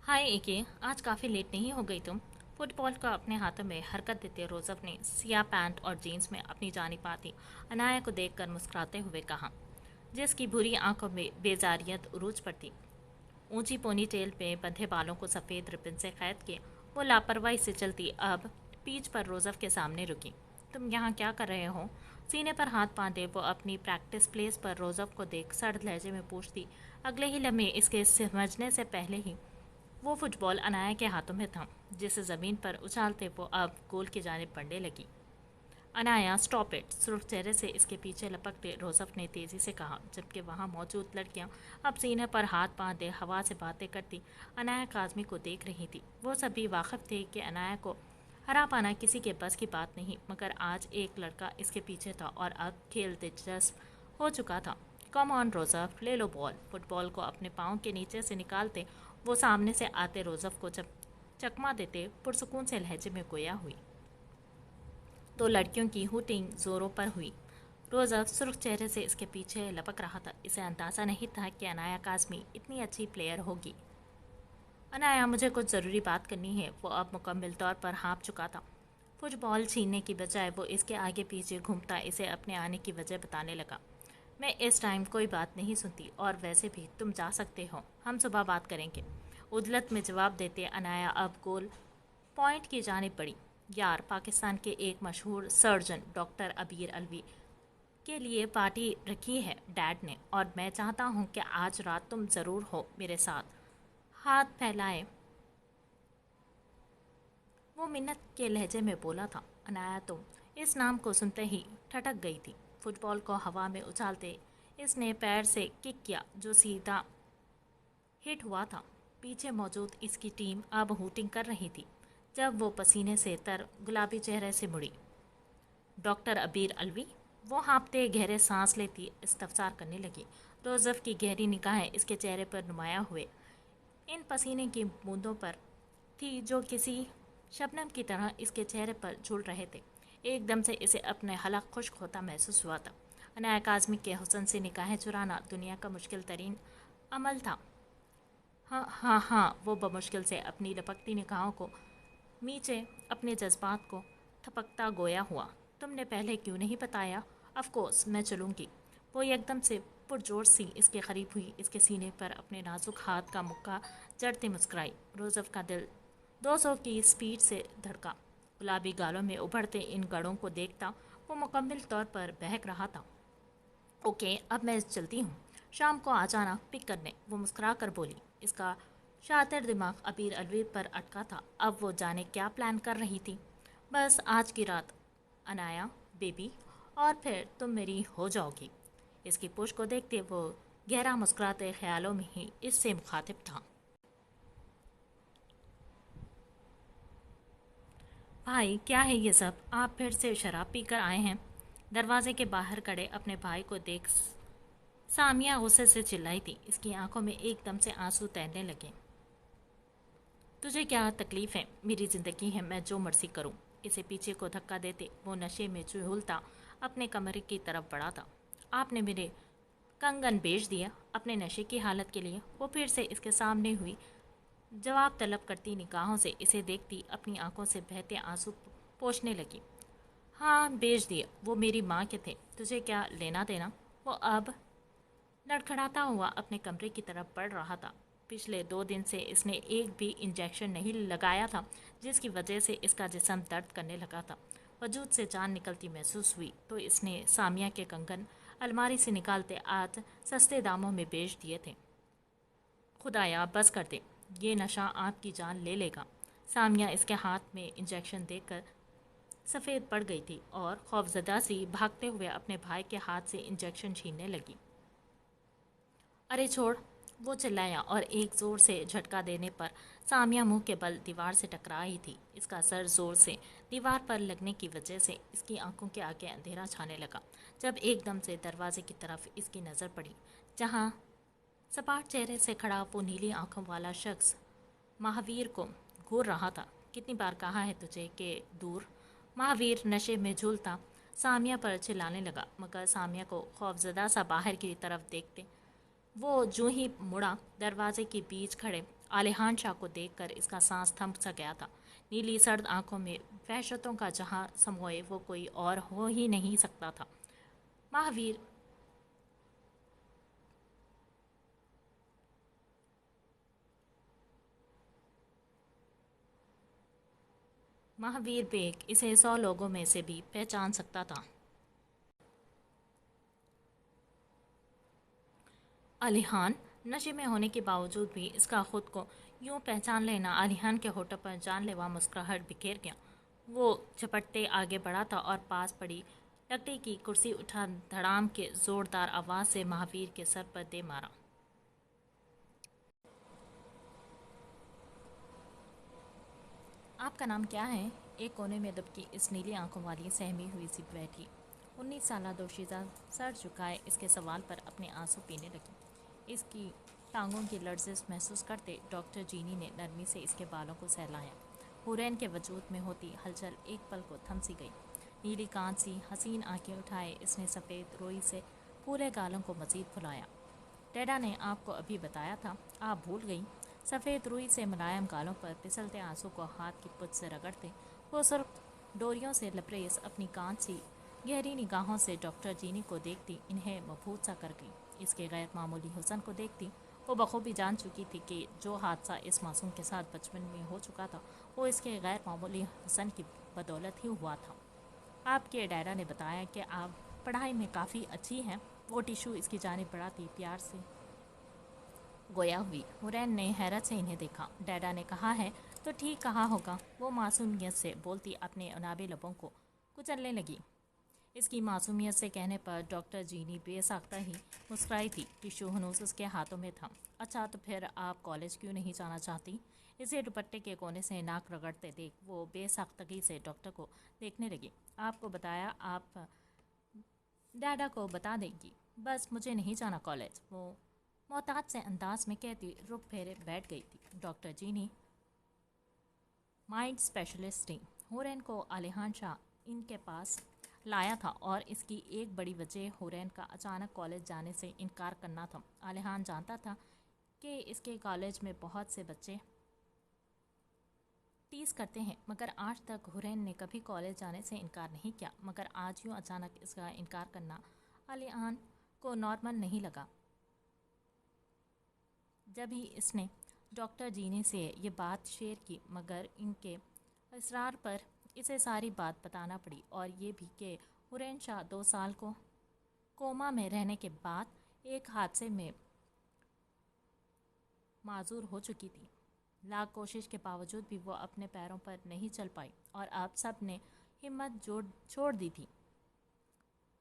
हाय एके, आज काफ़ी लेट नहीं हो गई तुम? फुटबॉल को अपने हाथों में हरकत देते रोज़फ ने सियाह पैंट और जीन्स में अपनी जानी पाती अनाया को देखकर मुस्कुराते हुए कहा, जिसकी बुरी आंखों में बेजारियत उरूज पर थी। ऊंची पोनी टेल पे बंधे बालों को सफ़ेद रिबन से कैद किए वो लापरवाही से चलती अब पीच पर रोज़फ के सामने रुकी। तुम यहाँ क्या कर रहे हो? सीने पर हाथ बांधे वो अपनी प्रैक्टिस प्लेस पर रोज़फ को देख सर्द लहजे में पूछती। अगले ही लम्हे इसके समझने से पहले ही वो फुटबॉल अनाया के हाथों में था, जिसे ज़मीन पर उछालते वो अब गोल की जानिब बढ़ने लगी। अनाया स्टॉप इट, सुर्ख चेहरे से इसके पीछे लपकते रोज़फ ने तेज़ी से कहा, जबकि वहाँ मौजूद लड़कियाँ अब सीने पर हाथ बांधे हवा से बातें करती अनाया काज़मी को देख रही थी। वो सभी वाकिफ थे कि अनाया को हरा पाना किसी के बस की बात नहीं, मगर आज एक लड़का इसके पीछे था और अब खेल दिलचस्प हो चुका था। कम ऑन रोज़फ, ले लो बॉल। फुटबॉल को अपने पाँव के नीचे से निकालते वो सामने से आते रोज़फ को जब चकमा देते पुरसुकून से लहजे में गोया हुई तो लड़कियों की हुटिंग जोरों पर हुई। रोज़फ सुर्ख चेहरे से इसके पीछे लपक रहा था। इसे अंदाज़ा नहीं था कि अनाया काज़मी इतनी अच्छी प्लेयर होगी। अनाया, मुझे कुछ ज़रूरी बात करनी है। वो अब मुकम्मल तौर पर हाँप चुका था। फुटबॉल छीनने की बजाय वो इसके आगे पीछे घूमता इसे अपने आने की वजह बताने लगा। मैं इस टाइम कोई बात नहीं सुनती, और वैसे भी तुम जा सकते हो, हम सुबह बात करेंगे। उदलत में जवाब देते अनाया अब गोल पॉइंट की जानिब बढ़ी। यार, पाकिस्तान के एक मशहूर सर्जन डॉक्टर अबीर अलवी के लिए पार्टी रखी है डैड ने, और मैं चाहता हूँ कि आज रात तुम ज़रूर हो मेरे साथ। हाथ फैलाए वो मिन्नत के लहजे में बोला था। अनाया तो इस नाम को सुनते ही ठटक गई थी। फुटबॉल को हवा में उछालते इसने पैर से किक किया, जो सीधा हिट हुआ था। पीछे मौजूद इसकी टीम अब हूटिंग कर रही थी जब वो पसीने से तर गुलाबी चेहरे से मुड़ी। डॉक्टर अबीर अलवी? वो हाँपते गहरे सांस लेती इस्तफसार करने लगी। रोज़फ की गहरी निगाहें इसके चेहरे पर नुमाया हुए इन पसीने की बूंदों पर थी, जो किसी शबनम की तरह इसके चेहरे पर झूल रहे थे। एकदम से इसे अपने हलक खुश्क होता महसूस हुआ था। अनाया काज़मी के हुस्न से निगाहें चुराना दुनिया का मुश्किल तरीन अमल था। हाँ हाँ हाँ, वो बमुश्किल से अपनी लपकती निगाहों को नीचे अपने जज्बात को थपकता गोया हुआ। तुमने पहले क्यों नहीं बताया? ऑफ कोर्स मैं चलूँगी। वो एकदम से पुरजोर सी इसके करीब हुई, इसके सीने पर अपने नाजुक हाथ का मुक्का जड़ती मुस्कुराई। रोज़फ का दिल 200 की स्पीड से धड़का। गुलाबी गालों में उभरते इन गड़ों को देखता वो मुकम्मल तौर पर बहक रहा था। ओके, अब मैं चलती हूँ, शाम को आ जाना पिक करने, वो मुस्कुरा कर बोली। इसका शातिर दिमाग अबीर अलवीर पर अटका था। अब वो जाने क्या प्लान कर रही थी। बस आज की रात अनाया बेबी, और फिर तुम मेरी हो जाओगी। इसकी पुश को देखते वो गहरा मुस्कुराते ख्यालों में ही इससे मुखातिब था। भाई, क्या है ये सब? आप फिर से शराब पीकर आए हैं? दरवाजे के बाहर खड़े अपने भाई को देख सामिया गुस्से से चिल्लाई थी। इसकी आंखों में एकदम से आंसू तैरने लगे। तुझे क्या तकलीफ है? मेरी जिंदगी है, मैं जो मर्जी करूं। इसे पीछे को धक्का देते वो नशे में झूलता अपने कमरे की तरफ बढ़ा था। आपने मेरे कंगन बेच दिया अपने नशे की हालत के लिए? वो फिर से इसके सामने हुई, जवाब तलब करती निगाहों से इसे देखती अपनी आंखों से बहते आंसू पोंछने लगी। हाँ, बेच दिए। वो मेरी माँ के थे, तुझे क्या लेना देना? वो अब लड़खड़ाता हुआ अपने कमरे की तरफ बढ़ रहा था। पिछले 2 दिन से इसने एक भी इंजेक्शन नहीं लगाया था, जिसकी वजह से इसका जिस्म दर्द करने लगा था। वजूद से जान निकलती महसूस हुई तो इसने सामिया के कंगन अलमारी से निकालते आज सस्ते दामों में बेच दिए थे। खुदाया, बस कर दे, ये नशा आपकी जान ले लेगा। सामिया इसके हाथ में इंजेक्शन देकर सफ़ेद पड़ गई थी और खौफजदा सी भागते हुए अपने भाई के हाथ से इंजेक्शन छीनने लगी। अरे छोड़, वो चिल्लाया, और एक ज़ोर से झटका देने पर सामिया मुंह के बल दीवार से टकरा ही थी। इसका सर ज़ोर से दीवार पर लगने की वजह से इसकी आंखों के आगे अंधेरा छाने लगा, जब एकदम से दरवाजे की तरफ इसकी नज़र पड़ी, जहां सपाट चेहरे से खड़ा वो नीली आंखों वाला शख्स महावीर को घूर रहा था। कितनी बार कहा है तुझे कि दूर? महावीर नशे में झूलता सामिया पर चिल्लाने लगा, मगर सामिया को खौफजदा सा बाहर की तरफ देखते वो जूं ही मुड़ा, दरवाजे के बीच खड़े आलिहान शाह को देखकर इसका सांस थम सा गया था। नीली सर्द आंखों में वहशतों का जहां समोए वो कोई और हो ही नहीं सकता था। महावीर महावीर बेग इसे 100 लोगों में से भी पहचान सकता था। अलीहान नशे में होने के बावजूद भी इसका खुद को यूं पहचान लेना अलीहान के होठों पर जानलेवा मुस्कुराहट बिखेर गया। वो झपटते आगे बढ़ा था और पास पड़ी लकड़ी की कुर्सी उठा धड़ाम के जोरदार आवाज से महावीर के सर पर दे मारा। आपका नाम क्या है? एक कोने में दबकी इस नीली आंखों वाली सहमी हुई सी बैठी 19 साला दोशीज़ा सर झुकाए इसके सवाल पर अपने आंसू पीने लगी। इसकी टांगों की लर्जिश महसूस करते डॉक्टर जीनी ने नरमी से इसके बालों को सहलाया। हुरैन के वजूद में होती हलचल एक पल को थम सी गई। नीली कांच सी हसीन आंखें उठाए इसने सफ़ेद रोई से पूरे गालों को मजीद फुलाया। डैडा ने आपको अभी बताया था, आप भूल गई। सफ़ेद रुई से मुलायम गालों पर फिसलते आंसू को हाथ की पुछ से रगड़ते वो सुर्ख डोरियों से लबरेज अपनी कांच सी गहरी निगाहों से डॉक्टर जीनी को देखती इन्हें मबहूत सा कर गई। इसके गैर मामूली हुस्न को देखती वो बखूबी जान चुकी थी कि जो हादसा इस मासूम के साथ बचपन में हो चुका था वो इसके गैर मामूली हुस्न की बदौलत ही हुआ था। आपके डैडा ने बताया कि आप पढ़ाई में काफ़ी अच्छी हैं। वो टिशू इसकी जानिब बढ़ाती प्यार से गोया हुई। हुरैन ने हैरत से इन्हें देखा। डैडा ने कहा है तो ठीक कहा होगा, वो मासूमियत से बोलती अपने अनाबे लबों को कुचलने लगी। इसकी मासूमियत से कहने पर डॉक्टर जीनी बेसाख्ता ही मुस्कुराई थी। टिशू हनूस उसके हाथों में था। अच्छा तो फिर आप कॉलेज क्यों नहीं जाना चाहती? इसे दुपट्टे के कोने से नाक रगड़ते देख वो बेसाख्तगी से डॉक्टर को देखने लगी। आपको बताया, आप डैडा को बता देंगी। बस मुझे नहीं जाना कॉलेज, वो मोहताज से अंदाज में कहती रुक फेरे बैठ गई थी। डॉक्टर जीनी माइंड स्पेशलिस्ट थी। हुरैन को आलिहान शाह इनके पास लाया था और इसकी एक बड़ी वजह हुरैन का अचानक कॉलेज जाने से इनकार करना था। आलिहान जानता था कि इसके कॉलेज में बहुत से बच्चे टीज करते हैं, मगर आज तक हुरैन ने कभी कॉलेज जाने से इनकार नहीं किया। मगर आज यूँ अचानक इसका इनकार करना आलिहान को नॉर्मल नहीं लगा। जब ही इसने डॉक्टर जीनी से ये बात शेयर की, मगर इनके इसरार पर इसे सारी बात बताना पड़ी और ये भी कि हुरैन शाह 2 साल को कोमा में रहने के बाद एक हादसे में माजूर हो चुकी थी। लाख कोशिश के बावजूद भी वो अपने पैरों पर नहीं चल पाई और अब सब ने हिम्मत छोड़ दी थी।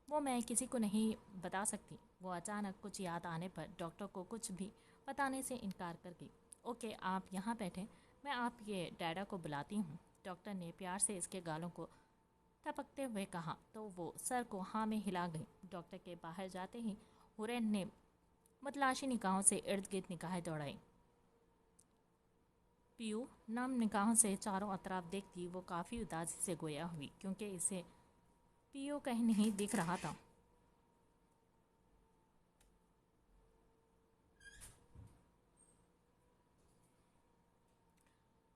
वो मैं किसी को नहीं बता सकती। वो अचानक कुछ याद आने पर डॉक्टर को कुछ भी बताने से इनकार कर गई। ओके, आप यहाँ बैठे, मैं आप ये डैडा को बुलाती हूँ। डॉक्टर ने प्यार से इसके गालों को थपकते हुए कहा तो वो सर को हाँ में हिला गई। डॉक्टर के बाहर जाते ही हुरैन ने मतलाशी निगाहों से इर्द गिर्द निगाहें दौड़ाई। पीयू नम निगाहों से चारों अतराफ देखती वो काफ़ी उदासी से गोया हुई, क्योंकि इसे पीयू कहीं नहीं दिख रहा था।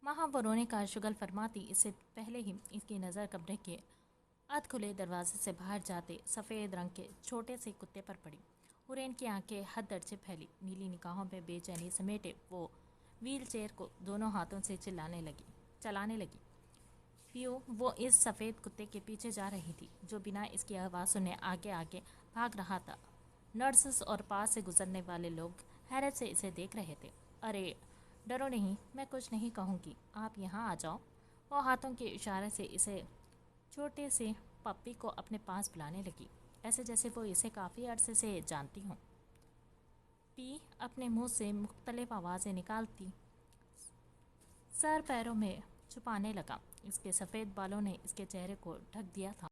वहाँ वो रोने का शुगल फरमाती इससे पहले ही इसकी नज़र कमरे के अध खुले दरवाजे से बाहर जाते सफ़ेद रंग के छोटे से कुत्ते पर पड़ी। हुरैन की आंखें हद दर्जे फैली, नीली निगाहों में बेचैनी समेटे वो व्हील चेयर को दोनों हाथों से चलाने लगी। पियो वो इस सफ़ेद कुत्ते के पीछे जा रही थी जो बिना इसकी आवाज़ सुने आगे आगे भाग रहा था। नर्सेस और पास से गुजरने वाले लोग हैरत से इसे देख रहे थे। अरे डरो नहीं, मैं कुछ नहीं कहूँगी, आप यहाँ आ जाओ। वो हाथों के इशारे से इसे छोटे से पप्पी को अपने पास बुलाने लगी, ऐसे जैसे वो इसे काफ़ी अरसे से जानती हूँ। पी अपने मुंह से मुख्तलिफ आवाज़ें निकालती सर पैरों में छुपाने लगा। इसके सफ़ेद बालों ने इसके चेहरे को ढक दिया था।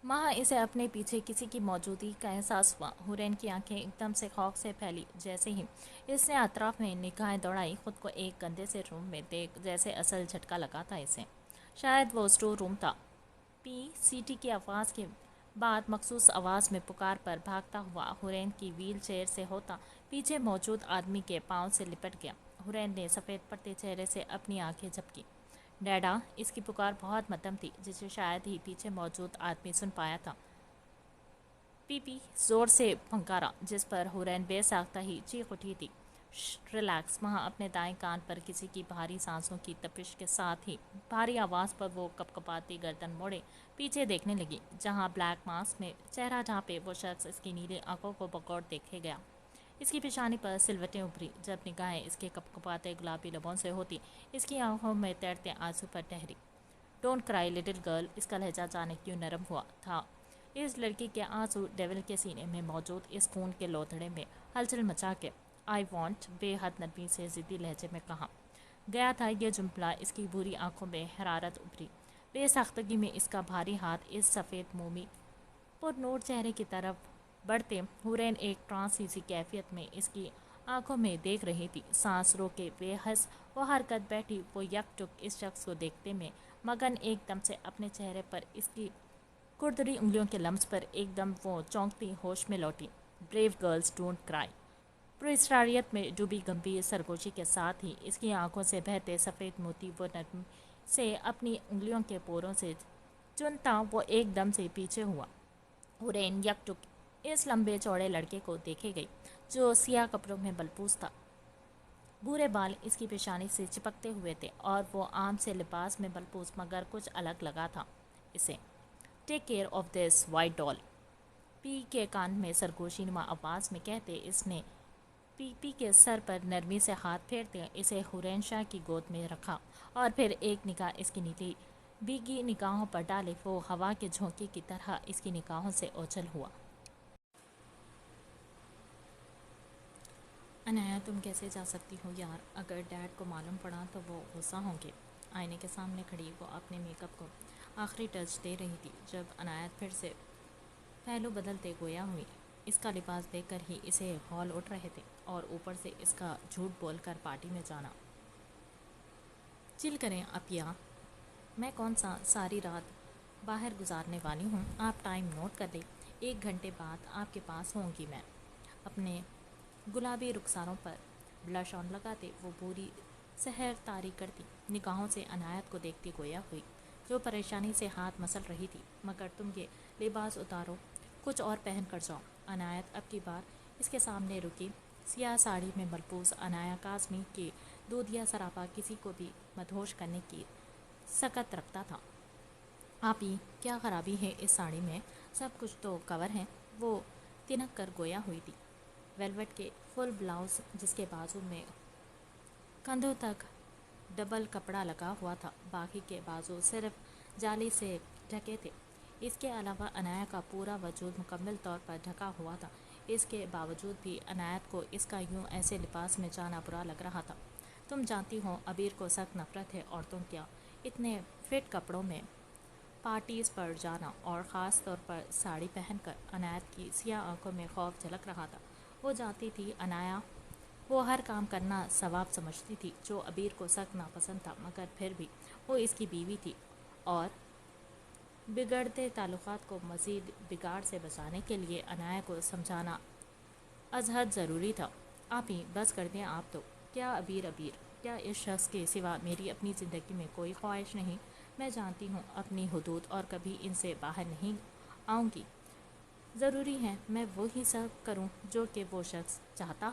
वहाँ इसे अपने पीछे किसी की मौजूदगी का एहसास हुआ। हुरैन की आंखें एकदम से खौफ से फैली। जैसे ही इसने अतराफ में निगाहें दौड़ाई, खुद को एक गंदे से रूम में देख जैसे असल झटका लगा था इसे। शायद वो स्टोर रूम था। पी सीटी की आवाज़ के بعد مخصوص آواز میں پکار پر بھاگتا ہوا ہورین کی ویل چیئر سے ہوتا پیچھے موجود آدمی کے پاؤں سے لپٹ گیا۔ ہورین نے سفید پڑتے چہرے سے اپنی آنکھیں جھپکی۔ ڈیڈا، اس کی پکار بہت مدھم تھی جسے شاید ہی پیچھے موجود آدمی سن پایا تھا۔ پی پی زور سے پھنکارا، جس پر ہورین بے ساختہ ہی چیخ اٹھی تھی۔ ریلیکس۔ وہاں اپنے دائیں کان پر کسی کی بھاری سانسوں کی تپش کے ساتھ ہی بھاری آواز پر وہ کپکپاتی گردن موڑے پیچھے دیکھنے لگی، جہاں بلیک ماسک میں چہرہ ڈھانپے وہ شخص اس کی نیلی آنکھوں کو بغور دیکھے گیا۔ اس کی پیشانی پر سلوٹیں ابھری۔ جب نگاہیں اس کے کپکپاتے گلابی لبوں سے ہوتی، اس کی آنکھوں میں تیرتے آنسو پر ٹھہری۔ Don't cry little girl. اس کا لہجہ جانے کیوں نرم ہوا تھا۔ اس لڑکی کے آنسو ڈیول کے سینے میں موجود اس خون کے لوتھڑے میں ہلچل مچا کے آئی وانٹ بے حد نرمی سے ضدی لہجے میں کہا گیا تھا۔ یہ جملہ اس کی بھوری آنکھوں میں حرارت ابھری۔ بے ساختگی میں اس کا بھاری ہاتھ اس سفید مومی پر نور چہرے کی طرف بڑھتے ہورین ایک ٹرانسی سی کیفیت میں اس کی آنکھوں میں دیکھ رہی تھی۔ سانس روکے بے حس وہ حرکت بیٹھی، وہ یک ٹک اس شخص کو دیکھتے میں مگن۔ ایک دم سے اپنے چہرے پر اس کی کڑدڑی انگلیوں کے لمس پر ایک دم وہ چونکتی ہوش میں لوٹی۔ بریو گرلز ڈونٹ کرائی۔ پراسراریت میں ڈوبی گمبھیر سرگوشی کے ساتھ ہی اس کی آنکھوں سے بہتے سفید موتی وہ نرمی سے اپنی انگلیوں کے پوروں سے چنتا وہ ایک دم سے پیچھے ہوا۔ ہورین یک ٹک اس لمبے چوڑے لڑکے کو دیکھے گئی جو سیاہ کپڑوں میں ملبوس تھا۔ بھورے بال اس کی پیشانی سے چپکتے ہوئے تھے اور وہ عام سے لباس میں ملبوس مگر کچھ الگ لگا تھا اسے۔ Take care of this white ڈال، پی کے کان میں سرگوشی نما آواز میں کہتے اس نے پی پی کے سر پر نرمی سے ہاتھ پھیرتے اسے ہورین شاہ کی گود میں رکھا اور پھر ایک نگاہ اس کی نیلی بھیگی نگاہوں پر ڈالے۔ وہ ہوا کے جھونکے کی طرح اس کی نگاہوں سے اوچھل ہوا۔ انایا، تم کیسے جا سکتی ہو یار؟ اگر ڈیڈ کو معلوم پڑا تو وہ غصہ ہوں گے۔ آئینے کے سامنے کھڑی وہ اپنے میک اپ کو آخری ٹچ دے رہی تھی جب عنایت پھر سے پہلو بدلتے گویا ہوئی۔ اس کا لباس دیکھ کر ہی اسے ہول اٹھ رہے تھے اور اوپر سے اس کا جھوٹ بول کر پارٹی میں جانا۔ چل کریں اپیا، میں کون سا ساری رات باہر گزارنے والی ہوں۔ آپ ٹائم نوٹ کر لیں، 1 گھنٹے بعد آپ کے پاس ہوں گی میں۔ اپنے گلابی رخساروں پر بلش آن لگاتے وہ پوری سحر طاری کرتی نگاہوں سے عنایت کو دیکھتی گویا ہوئی، جو پریشانی سے ہاتھ مسل رہی تھی۔ مگر تم یہ لباس اتارو، کچھ اور پہن کر جاؤ۔ عنایت اب کی بار اس کے سامنے رکی۔ سیاہ ساڑی میں ملبوس انایا کاظمی کے دودھیا سراپا کسی کو بھی مدہوش کرنے کی سکت رکھتا تھا۔ آپی، کیا خرابی ہے اس ساڑی میں؟ سب کچھ تو کور ہے۔ وہ تنک کر گویا ہوئی تھی۔ ویلوٹ کے فل بلاؤز جس کے بازو میں کندھوں تک ڈبل کپڑا لگا ہوا تھا، باقی کے بازو صرف جالی سے ڈھکے تھے۔ اس کے علاوہ انایا کا پورا وجود مکمل طور پر ڈھکا ہوا تھا۔ اس کے باوجود بھی عنایت کو اس کا یوں ایسے لباس میں جانا برا لگ رہا تھا۔ تم جانتی ہو ابیر کو سخت نفرت ہے عورتوں کا اتنے فٹ کپڑوں میں پارٹیز پر جانا، اور خاص طور پر ساڑی پہن کر۔ عنایت کی سیاہ آنکھوں میں خوف جھلک رہا تھا۔ وہ جانتی تھی انایا وہ ہر کام کرنا ثواب سمجھتی تھی جو ابیر کو سخت ناپسند تھا، مگر پھر بھی وہ اس کی بیوی تھی اور بگڑتے تعلقات کو مزید بگاڑ سے بچانے کے لیے انایا کو سمجھانا از حد ضروری تھا۔ آپی، بس کر دیں آپ تو۔ کیا ابیر کیا اس شخص کے سوا میری اپنی زندگی میں کوئی خواہش نہیں؟ میں جانتی ہوں اپنی حدود اور کبھی ان سے باہر نہیں آؤں گی۔ ضروری ہے میں وہی سب کروں جو کہ وہ شخص چاہتا۔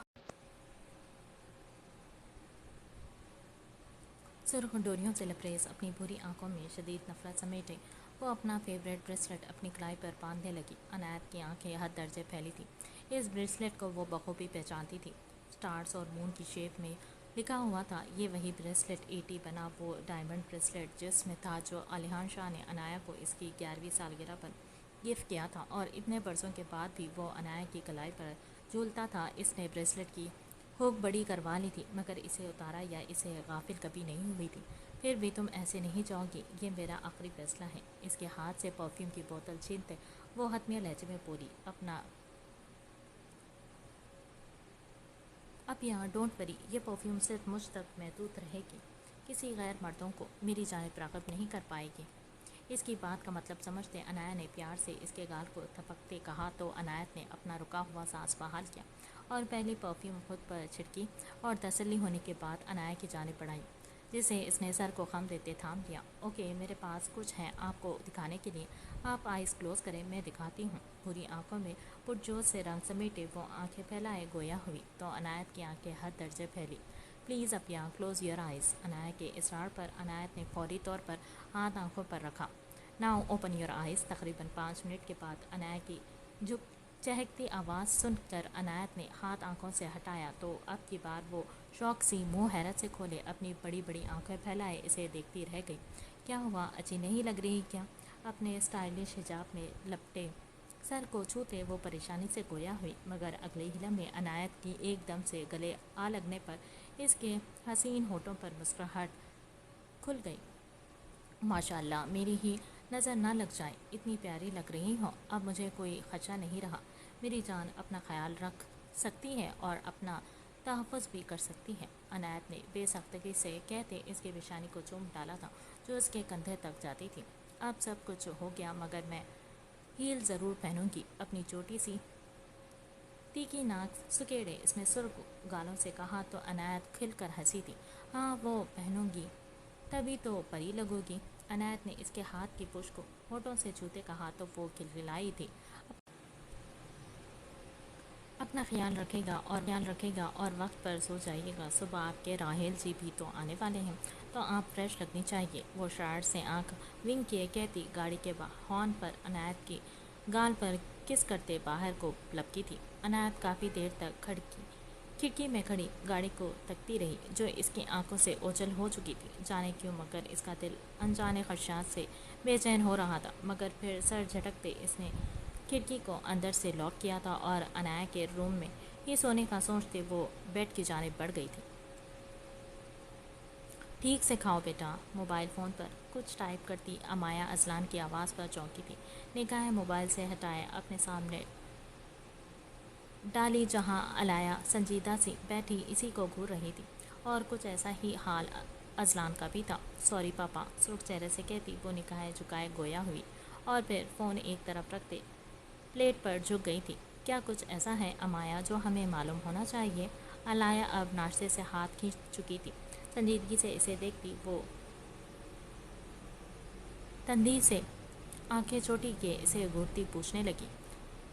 سرخ ڈوریوں سے لبریز اپنی بھوری آنکھوں میں شدید نفرت سمیٹے وہ اپنا فیوریٹ بریسلٹ اپنی کلائی پر باندھنے لگی۔ عنایت کی آنکھیں حد درجے پھیلی تھیں۔ اس بریسلٹ کو وہ بخوبی پہچانتی تھی۔ سٹارز اور مون کی شیپ میں لکھا ہوا تھا۔ یہ وہی بریسلٹ 80 بنا وہ ڈائمنڈ بریسلٹ جس میں تھا جو علیحان شاہ نے انایا کو اس کی 11ویں سالگرہ پر گفٹ کیا تھا، اور اتنے برسوں کے بعد بھی وہ انایا کی کلائی پر جھولتا تھا۔ اس نے بریسلٹ کی ہوک بڑی کروا لی تھی مگر اسے اتارا یا اسے غافل کبھی نہیں ہوئی تھی۔ پھر بھی تم ایسے نہیں جاؤ گی، یہ میرا آخری فیصلہ ہے۔ اس کے ہاتھ سے پرفیوم کی بوتل چھینتے وہ حتمیہ لہجے میں بولی، اپنا اب یہاں ڈونٹ وری، یہ پرفیوم صرف مجھ تک محدود رہے گی، کسی غیر مردوں کو میری جانب راغب نہیں کر پائے گی۔ اس کی بات کا مطلب سمجھتے عنایہ نے پیار سے اس کے گال کو تھپکتے کہا تو عنایت نے اپنا رکا ہوا سانس بحال کیا اور پہلی پرفیوم خود پر چھڑکی اور تسلی ہونے کے بعد عنایہ کی جانب بڑھائی، جسے اس نے سر کو خم دیتے تھام لیا۔ اوکے، میرے پاس کچھ ہے آپ کو دکھانے کے لیے، آپ آئیز کلوز کریں، میں دکھاتی ہوں۔ بری آنکھوں میں پرجوش سے رنگ سمیٹے وہ آنکھیں پھیلائے گویا ہوئی تو عنایت کی آنکھیں ہر درجے پھیلی۔ پلیز اپیا کلوز یور آئیز۔ عنایہ کے اصرار پر عنایت نے فوری طور پر ہاتھ آنکھوں پر رکھا۔ Now open your eyes. تقریباً 5 منٹ کے بعد عنایہ کی چہکتی آواز سن کر عنایت نے ہاتھ آنکھوں سے ہٹایا تو اب کی بار وہ شوق سی منہ حیرت سے کھولے اپنی بڑی بڑی آنکھیں پھیلائے اسے دیکھتی رہ گئی۔ کیا ہوا، اچھی نہیں لگ رہی کیا؟ اپنے اسٹائلش حجاب میں لپٹے سر کو چھوتے وہ پریشانی سے گویا ہوئی، مگر اگلے ہی لمحے عنایت کی ایک دم سے گلے آ لگنے پر اس کے حسین ہونٹوں پر مسکراہٹ کھل گئی۔ ماشاء اللہ، میری ہی نظر نہ لگ جائے، اتنی پیاری لگ رہی ہو۔ اب مجھے کوئی خدشہ نہیں رہا، میری جان اپنا خیال رکھ سکتی ہے اور اپنا تحفظ بھی کر سکتی ہے، عنایت نے بے سختگی سے کہتے اس کے پیشانی کو چوم ڈالا تھا جو اس کے کندھے تک جاتی تھی۔ اب سب کچھ ہو گیا مگر میں ہیل ضرور پہنوں گی، اپنی چھوٹی سی تیکھی ناک سکیڑے اس نے سرخ گالوں سے کہا تو عنایت کھل کر ہنسی تھی۔ ہاں وہ پہنوں گی، تبھی تو پری لگو گی۔ عنایت نے اس کے ہاتھ کی پشت کو ہونٹوں سے چھوتے کہا تو وہ کھلکھلائی تھی۔ اپنا خیال رکھے گا اور وقت پر سو جائیے گا، صبح آپ کے راحیل جی بھی تو آنے والے ہیں، تو آپ فریش لگنی چاہیے۔ وہ شرارت سے آنکھ ونگ کیے کہتی گاڑی کے ہارن پر عنایت کی گال پر کس کرتے باہر کو لپکی تھی۔ عنایت کافی دیر تک کھڑکی میں کھڑی گاڑی کو تکتی رہی جو اس کی آنکھوں سے اوجھل ہو چکی تھی، جانے کیوں مگر اس کا دل انجانے خدشات سے بے چین ہو رہا تھا، مگر پھر سر جھٹکتے اس نے کھڑکی کو اندر سے لاک کیا تھا اور عنایہ کے روم میں ہی سونے کا سوچتے وہ بیڈ کی جانب بڑھ گئی تھی۔ ٹھیک سے کھاؤ بیٹا۔ موبائل فون پر کچھ ٹائپ کرتی امایہ اذلان کی آواز پر چونکی تھی، نگاہیں موبائل سے ہٹائے اپنے سامنے ڈالی جہاں علایہ سنجیدہ سی بیٹھی اسی کو گھور رہی تھی، اور کچھ ایسا ہی حال اذلان کا بھی تھا۔ سوری پاپا، سرخ چہرے سے کہتی وہ نگاہیں جھکائے گویا ہوئی اور پھر فون ایک طرف رکھتے پلیٹ پر جھک گئی تھی۔ کیا کچھ ایسا ہے امایہ جو ہمیں معلوم ہونا چاہیے؟ علایہ اب ناشتے سے ہاتھ کھینچ چکی تھی، سنجیدگی سے اسے دیکھتی وہ تندی سے آنکھیں چوٹی کیے اسے گھورتی پوچھنے لگی۔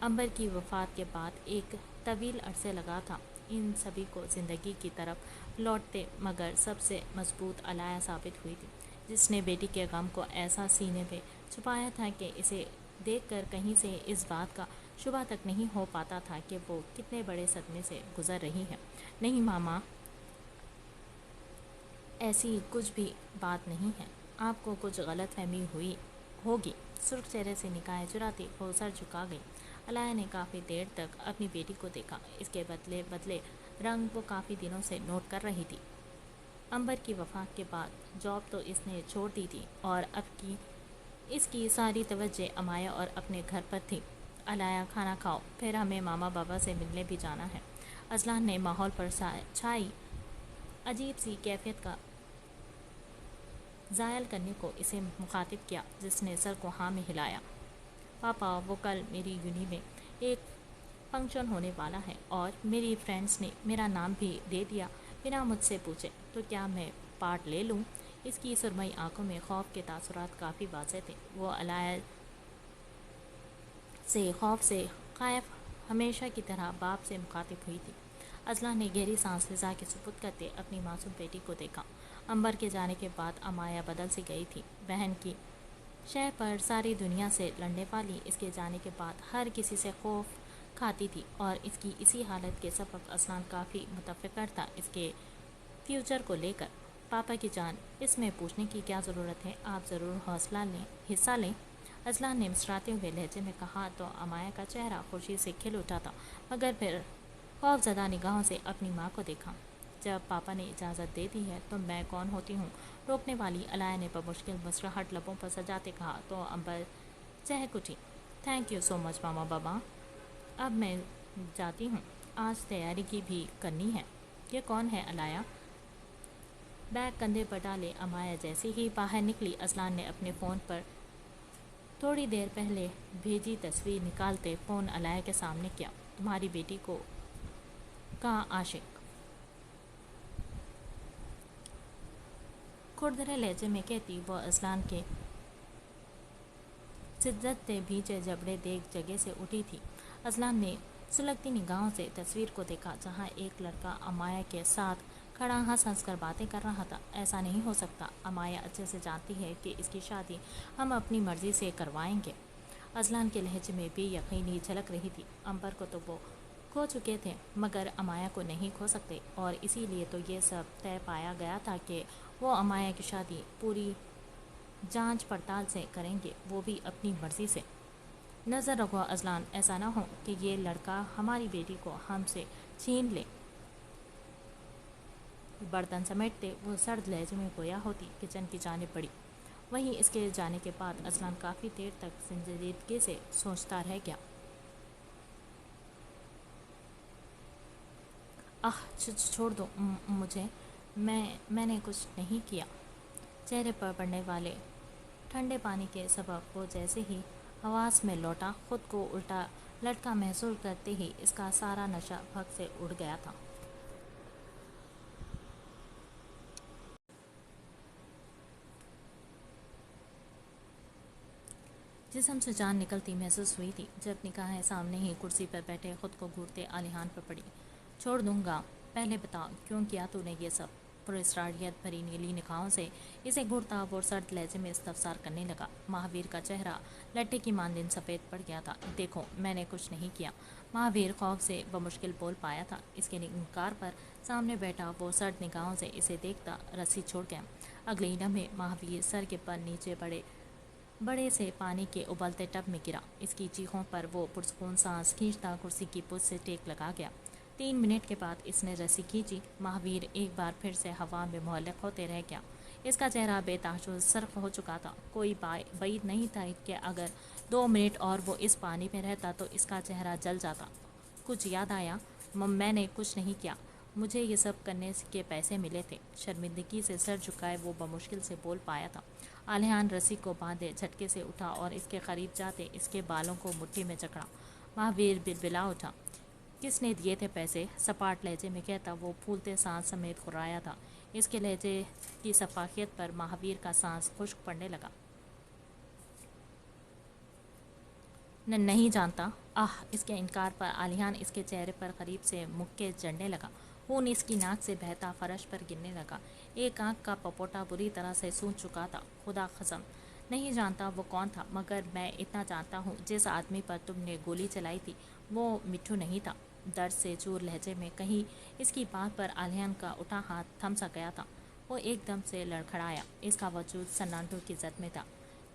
امبر کی وفات کے بعد ایک طویل عرصے لگا تھا ان سبھی کو زندگی کی طرف لوٹتے، مگر سب سے مضبوط علایہ ثابت ہوئی تھی، جس نے بیٹی کے غم کو ایسا سینے میں چھپایا تھا کہ اسے دیکھ کر کہیں سے اس بات کا شبہ تک نہیں ہو پاتا تھا کہ وہ کتنے بڑے صدمے سے گزر رہی ہے۔ نہیں ماما، ایسی کچھ بھی بات نہیں ہے، آپ کو کچھ غلط فہمی ہوئی ہوگی۔ سرخ چہرے سے نگاہیں چراتی وہ سر جھکا گئی۔ علایہ نے کافی دیر تک اپنی بیٹی کو دیکھا، اس کے بدلے رنگ وہ کافی دنوں سے نوٹ کر رہی تھی۔ امبر کی وفات کے بعد جاب تو اس نے چھوڑ دی تھی اور اب اس کی ساری توجہ امایہ اور اپنے گھر پر تھی۔ علایہ کھانا کھاؤ، پھر ہمیں ماما بابا سے ملنے بھی جانا ہے۔ اذلان نے ماحول پر چھائی عجیب سی کیفیت کا زائل کرنے کو اسے مخاطب کیا، جس نے سر کو ہاں میں ہلایا۔ پاپا، وہ کل میری یونی میں ایک فنکشن ہونے والا ہے اور میری فرینڈز نے میرا نام بھی دے دیا بنا مجھ سے پوچھے، تو کیا میں پارٹ لے لوں؟ اس کی سرمئی آنکھوں میں خوف کے تاثرات کافی واضح تھے۔ وہ علایہ سے خوف سے خائف ہمیشہ کی طرح باپ سے مخاطب ہوئی تھی۔ اذلان نے گہری سانس فضا کے سپرد کرتے اپنی معصوم بیٹی کو دیکھا۔ امبر کے جانے کے بعد امایہ بدل سی گئی تھی، بہن کی شہ پر ساری دنیا سے لڑنے والی اس کے جانے کے بعد ہر کسی سے خوف کھاتی تھی، اور اس کی اسی حالت کے سبب اذلان کافی متفکر تھا اس کے فیوچر کو لے کر۔ پاپا کی جان، اس میں پوچھنے کی کیا ضرورت ہے، آپ ضرور حصہ لیں، اذلان نے مسراتے ہوئے لہجے میں کہا تو امایہ کا چہرہ خوشی سے کھل اٹھا تھا، مگر پھر خوف زدہ نگاہوں سے اپنی ماں کو دیکھا۔ جب پاپا نے اجازت دے دی ہے تو میں کون ہوتی ہوں روکنے والی، علایہ نے بمشکل مسکراہٹ لبوں پر سجاتے کہا تو امبر چہک اٹھی۔ تھینک یو سو مچ ماما بابا، اب میں جاتی ہوں، آج تیاری کی بھی کرنی ہے۔ یہ کون ہے علایہ؟ بیگ کندھے پر ڈالے امایہ جیسے ہی باہر نکلی، اذلان نے اپنے فون پر थोड़ी देर पहले भेजी तस्वीर निकालते फ़ोन अलाया के सामने किया। तुम्हारी बेटी को का आशिक। खुरदरे लहजे में कहती वो अजलान के शिद्दत से भीजे जबड़े देख जगह से उठी थी। अजलान ने सुलगती निगाहों से तस्वीर को देखा जहाँ एक लड़का अमाया के साथ खड़ा हंस हंस कर बातें कर रहा था। ऐसा नहीं हो सकता, अमाया अच्छे से जानती है कि इसकी शादी हम अपनी मर्जी से करवाएंगे। अजलान के लहजे में बेयकीनी झलक रही थी। अंबर को तो वो खो चुके थे मगर अमाया को नहीं खो सकते, और इसीलिए तो ये सब तय पाया गया था कि वो अमाया की शादी पूरी जांच पड़ताल से करेंगे, वो भी अपनी मर्जी से। नज़र रखो अजलान, ऐसा ना हो कि ये लड़का हमारी बेटी को हमसे छीन ले। बर्तन समेटते वो सर्द लहजे में गोया होती किचन की जानिब बढ़ी। वहीं इसके जाने के बाद अजलान काफ़ी देर तक संजीदगी से सोचता रह गया। छोड़ दो मुझे, मैंने कुछ नहीं किया। चेहरे पर पड़ने वाले ठंडे पानी के सबब वो जैसे ही हवास में लौटा, खुद को उल्टा लटका महसूस करते ही इसका सारा नशा भग से उड़ गया था। जिस्म से जान निकलती महसूस हुई थी जब निगाहें सामने ही कुर्सी पर बैठे खुद को घूरते आलिहान पर पड़ी। छोड़ दूंगा, पहले बता क्यों किया तूने ये सब। पुरस्रारियत भरी नीली निगाहों से इसे घूरता वो सर्द लहजे में इस्तफसार करने लगा। महावीर का चेहरा लट्टे की मानदिन सफ़ेद पड़ गया था। देखो, मैंने कुछ नहीं किया। महावीर खौफ से बमुश्किल बोल पाया था। इसके इनकार पर सामने बैठा वो सर्द निगाहों से इसे देखता रस्सी छोड़ गया। अगले ही लम्हे महावीर सर के पर नीचे बड़े से पानी के उबलते टब में गिरा। इसकी चीखों पर वो पुरसकून सांस खींचता कुर्सी की पुश से टेक लगा गया। 3 मिनट के बाद इसने रस्सी खींची। महावीर एक बार फिर से हवा में मुअल्लक होते रह गया। इसका चेहरा बेतहाशुस सर्ख हो चुका था। कोई बैद नहीं था कि अगर 2 मिनट और वो इस पानी में रहता तो इसका चेहरा जल जाता। कुछ याद आया? मैंने कुछ नहीं किया, मुझे ये सब करने के पैसे मिले थे। शर्मिंदगी से सर झुकाए वो बमुश्किल से बोल पाया था। आलिहान रस्सी को बांधे झटके से उठा और इसके करीब जाते इसके बालों को मुट्ठी में जकड़ा। महावीर बिलबिला उठा। किसने दिए थे पैसे? सपाट लहजे में कहता वो फूलते सांस समेत खुर्राया था। इसके लहजे की सफाकियत पर महावीर का सांस खुश्क पड़ने लगा। नहीं जानता। इसके इनकार पर आलिहान इसके चेहरे पर करीब से मुक्के जड़ने लगा। खून इसकी नाक से बहता फर्श पर गिरने लगा। एक आंख का पपोटा बुरी तरह से सूज चुका था। खुदा कसम नहीं जानता वो कौन था, मगर मैं इतना जानता हूँ जिस आदमी पर तुमने गोली चलाई थी वो मिट्ठू नहीं था। दर्द से चूर लहजे में कहीं इसकी बात पर आलिहान का उठा हाथ थम सा गया था। वो एकदम से लड़खड़ाया। इसका वजूद सन्नाटों की जद में था।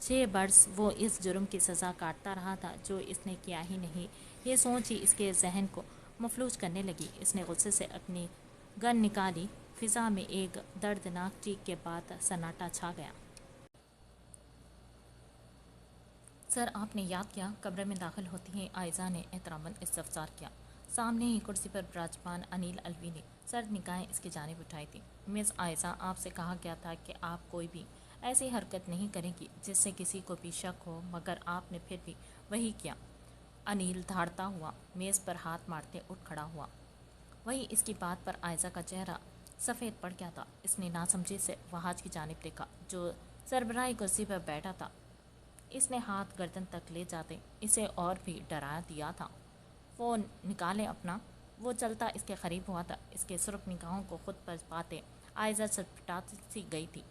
6 बरस वो इस जुर्म की सज़ा काटता रहा था जो इसने किया ही नहीं। ये सोच ही इसके जहन को मफलूज करने लगी। इसने गुस्से से अपनी गन निकाली। फिजा में एक दर्दनाक चीख के बाद सन्नाटा छा गया। सर, आपने याद किया? कमरे में दाखिल होती ही आयजा ने एहतरामन इस्तफसार किया। सामने ही कुर्सी पर विराजमान अनिल अलवी ने सर्द निगाहें इसकी जानिब उठाई थी। मिस आयजा, आपसे कहा गया था कि आप कोई भी ऐसी हरकत नहीं करेंगी जिससे किसी को भी शक हो, मगर आपने फिर भी वही किया। अनिल धाड़ता हुआ मेज़ पर हाथ मारते उठ खड़ा हुआ। वही इसकी बात पर आयजा का चेहरा सफ़ेद पड़ गया था। इसने नासमझी से वहाज की जानिब देखा जो सरबराही कुर्सी पर बैठा था। इसने हाथ गर्दन तक ले जाते इसे और भी डरा दिया था। फ़ोन निकाले अपना। वो चलता इसके करीब हुआ था। इसके सुर्ख निगाहों को खुद पर पाते आयजा छटपटाती सी गई थी।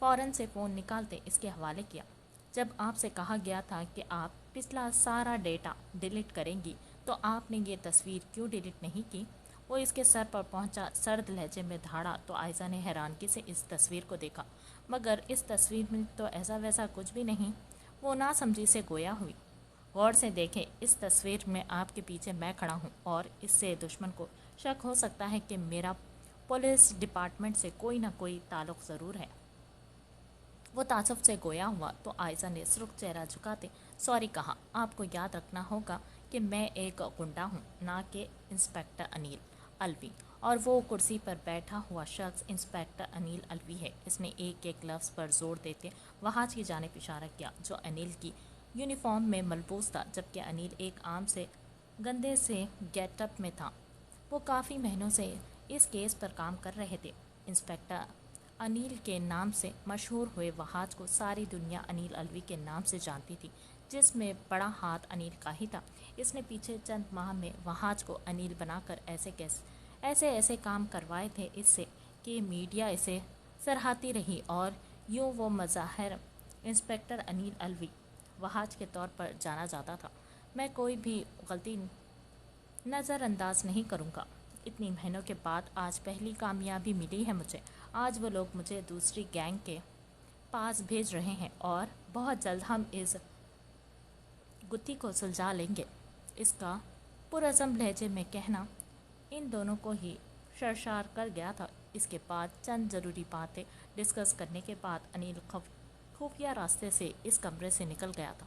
फ़ौरन से फ़ोन निकालते इसके हवाले किया। जब आपसे कहा गया था कि आप पिछला सारा डेटा डिलीट करेंगी तो आपने ये तस्वीर क्यों डिलीट नहीं की? वो इसके सर पर पहुंचा सर्द लहजे में धाड़ा तो आयजा ने हैरानगी से इस तस्वीर को देखा, मगर इस तस्वीर में तो ऐसा वैसा कुछ भी नहीं। वो नासमझी से गोया हुई। गौर से देखें, इस तस्वीर में आपके पीछे मैं खड़ा हूँ और इससे दुश्मन को शक हो सकता है कि मेरा पुलिस डिपार्टमेंट से कोई ना कोई ताल्लुक़ ज़रूर है। वो तासुफ से गोया हुआ तो आयजा ने सुर्ख चेहरा झुकाते सॉरी कहा। आपको याद रखना होगा कि मैं एक गुंडा हूँ, ना कि इंस्पेक्टर अनिल अलवी, اور وہ کرسی پر بیٹھا ہوا شخص انسپیکٹر انیل الوی ہے۔ اس نے ایک ایک لفظ پر زور دیتے وہاج کی جانب اشارہ کیا جو انیل کی یونیفارم میں ملبوس تھا، جبکہ انیل ایک عام سے گندے سے گیٹ اپ میں تھا۔ وہ کافی مہینوں سے اس کیس پر کام کر رہے تھے۔ انسپیکٹر انیل کے نام سے مشہور ہوئے وہاج کو ساری دنیا انیل الوی کے نام سے جانتی تھی، جس میں بڑا ہاتھ انیل کا ہی تھا۔ اس نے پچھلے چند ماہ میں وہاج کو انیل بنا کر ایسے کام کروائے تھے اس سے کہ میڈیا اسے سراہتی رہی، اور یوں وہ مظاہر انسپیکٹر انیل الوی وہاج کے طور پر جانا جاتا تھا۔ میں کوئی بھی غلطی نظر انداز نہیں کروں گا۔ اتنی مہینوں کے بعد آج پہلی کامیابی ملی ہے مجھے۔ آج وہ لوگ مجھے دوسری گینگ کے پاس بھیج رہے ہیں اور بہت جلد ہم اس گتھی کو سلجھا لیں گے۔ اس کا پرعزم لہجے میں کہنا ان دونوں کو ہی سرشار کر گیا تھا۔ اس کے بعد چند ضروری باتیں ڈسکس کرنے کے بعد انیل خفیہ راستے سے اس کمرے سے نکل گیا تھا۔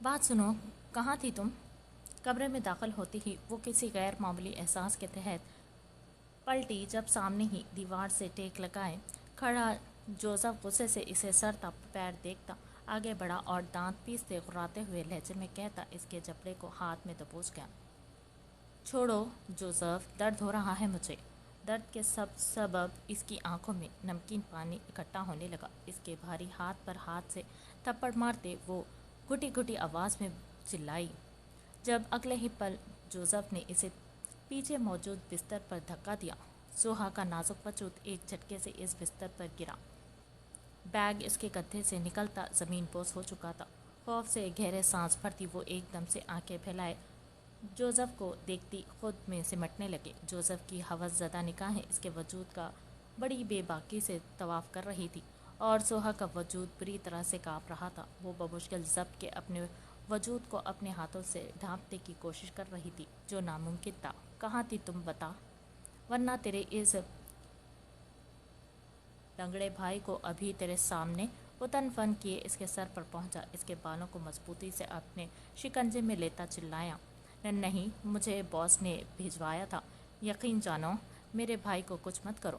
بات سنو، کہاں تھی تم؟ کمرے میں داخل ہوتی ہی وہ کسی غیر معمولی احساس کے تحت پلٹی، جب سامنے ہی دیوار سے ٹیک لگائے کھڑا جوزف غصے سے اسے سر تا پیر دیکھتا آگے بڑھا اور دانت پیستے غراتے ہوئے لہجے میں کہتا، اس کے جبڑے کو ہاتھ میں دبوچ گیا۔ چھوڑو جوزف، درد ہو رہا ہے مجھے۔ درد کے سبب اس کی آنکھوں میں نمکین پانی اکٹھا ہونے لگا۔ اس کے بھاری ہاتھ پر ہاتھ سے تھپڑ مارتے وہ گھٹی گھٹی آواز میں چلائی۔ جب اگلے ہی پل جوزف نے اسے پیچھے موجود بستر پر دھکا دیا، سوہا کا نازک وجود ایک جھٹکے سے اس بستر پر گرا۔ بیگ اس کے کندھے سے نکلتا زمین بوس ہو چکا تھا۔ خوف سے گہرے سانس بھرتی وہ ایک دم سے آنکھیں پھیلائے جوزف کو دیکھتی خود میں سمٹنے لگے۔ جوزف کی ہوس زدہ نگاہیں اس کے وجود کا بڑی بے باکی سے طواف کر رہی تھی، اور سوہا کا وجود بری طرح سے کانپ رہا تھا۔ وہ بمشکل ضبط کے اپنے وجود کو اپنے ہاتھوں سے ڈھانپنے کی کوشش کر رہی تھی، جو ناممکن تھا۔ کہاں تھی تم بتا، ورنہ تیرے اس لنگڑے بھائی کو ابھی تیرے سامنے۔ وہ تن فن کیے اس کے سر پر پہنچا، اس کے بالوں کو مضبوطی سے اپنے شکنجے میں لیتا چلایا، نہیں، مجھے باس نے بھیجوایا تھا۔ یقین جانو، میرے بھائی کو کچھ مت کرو۔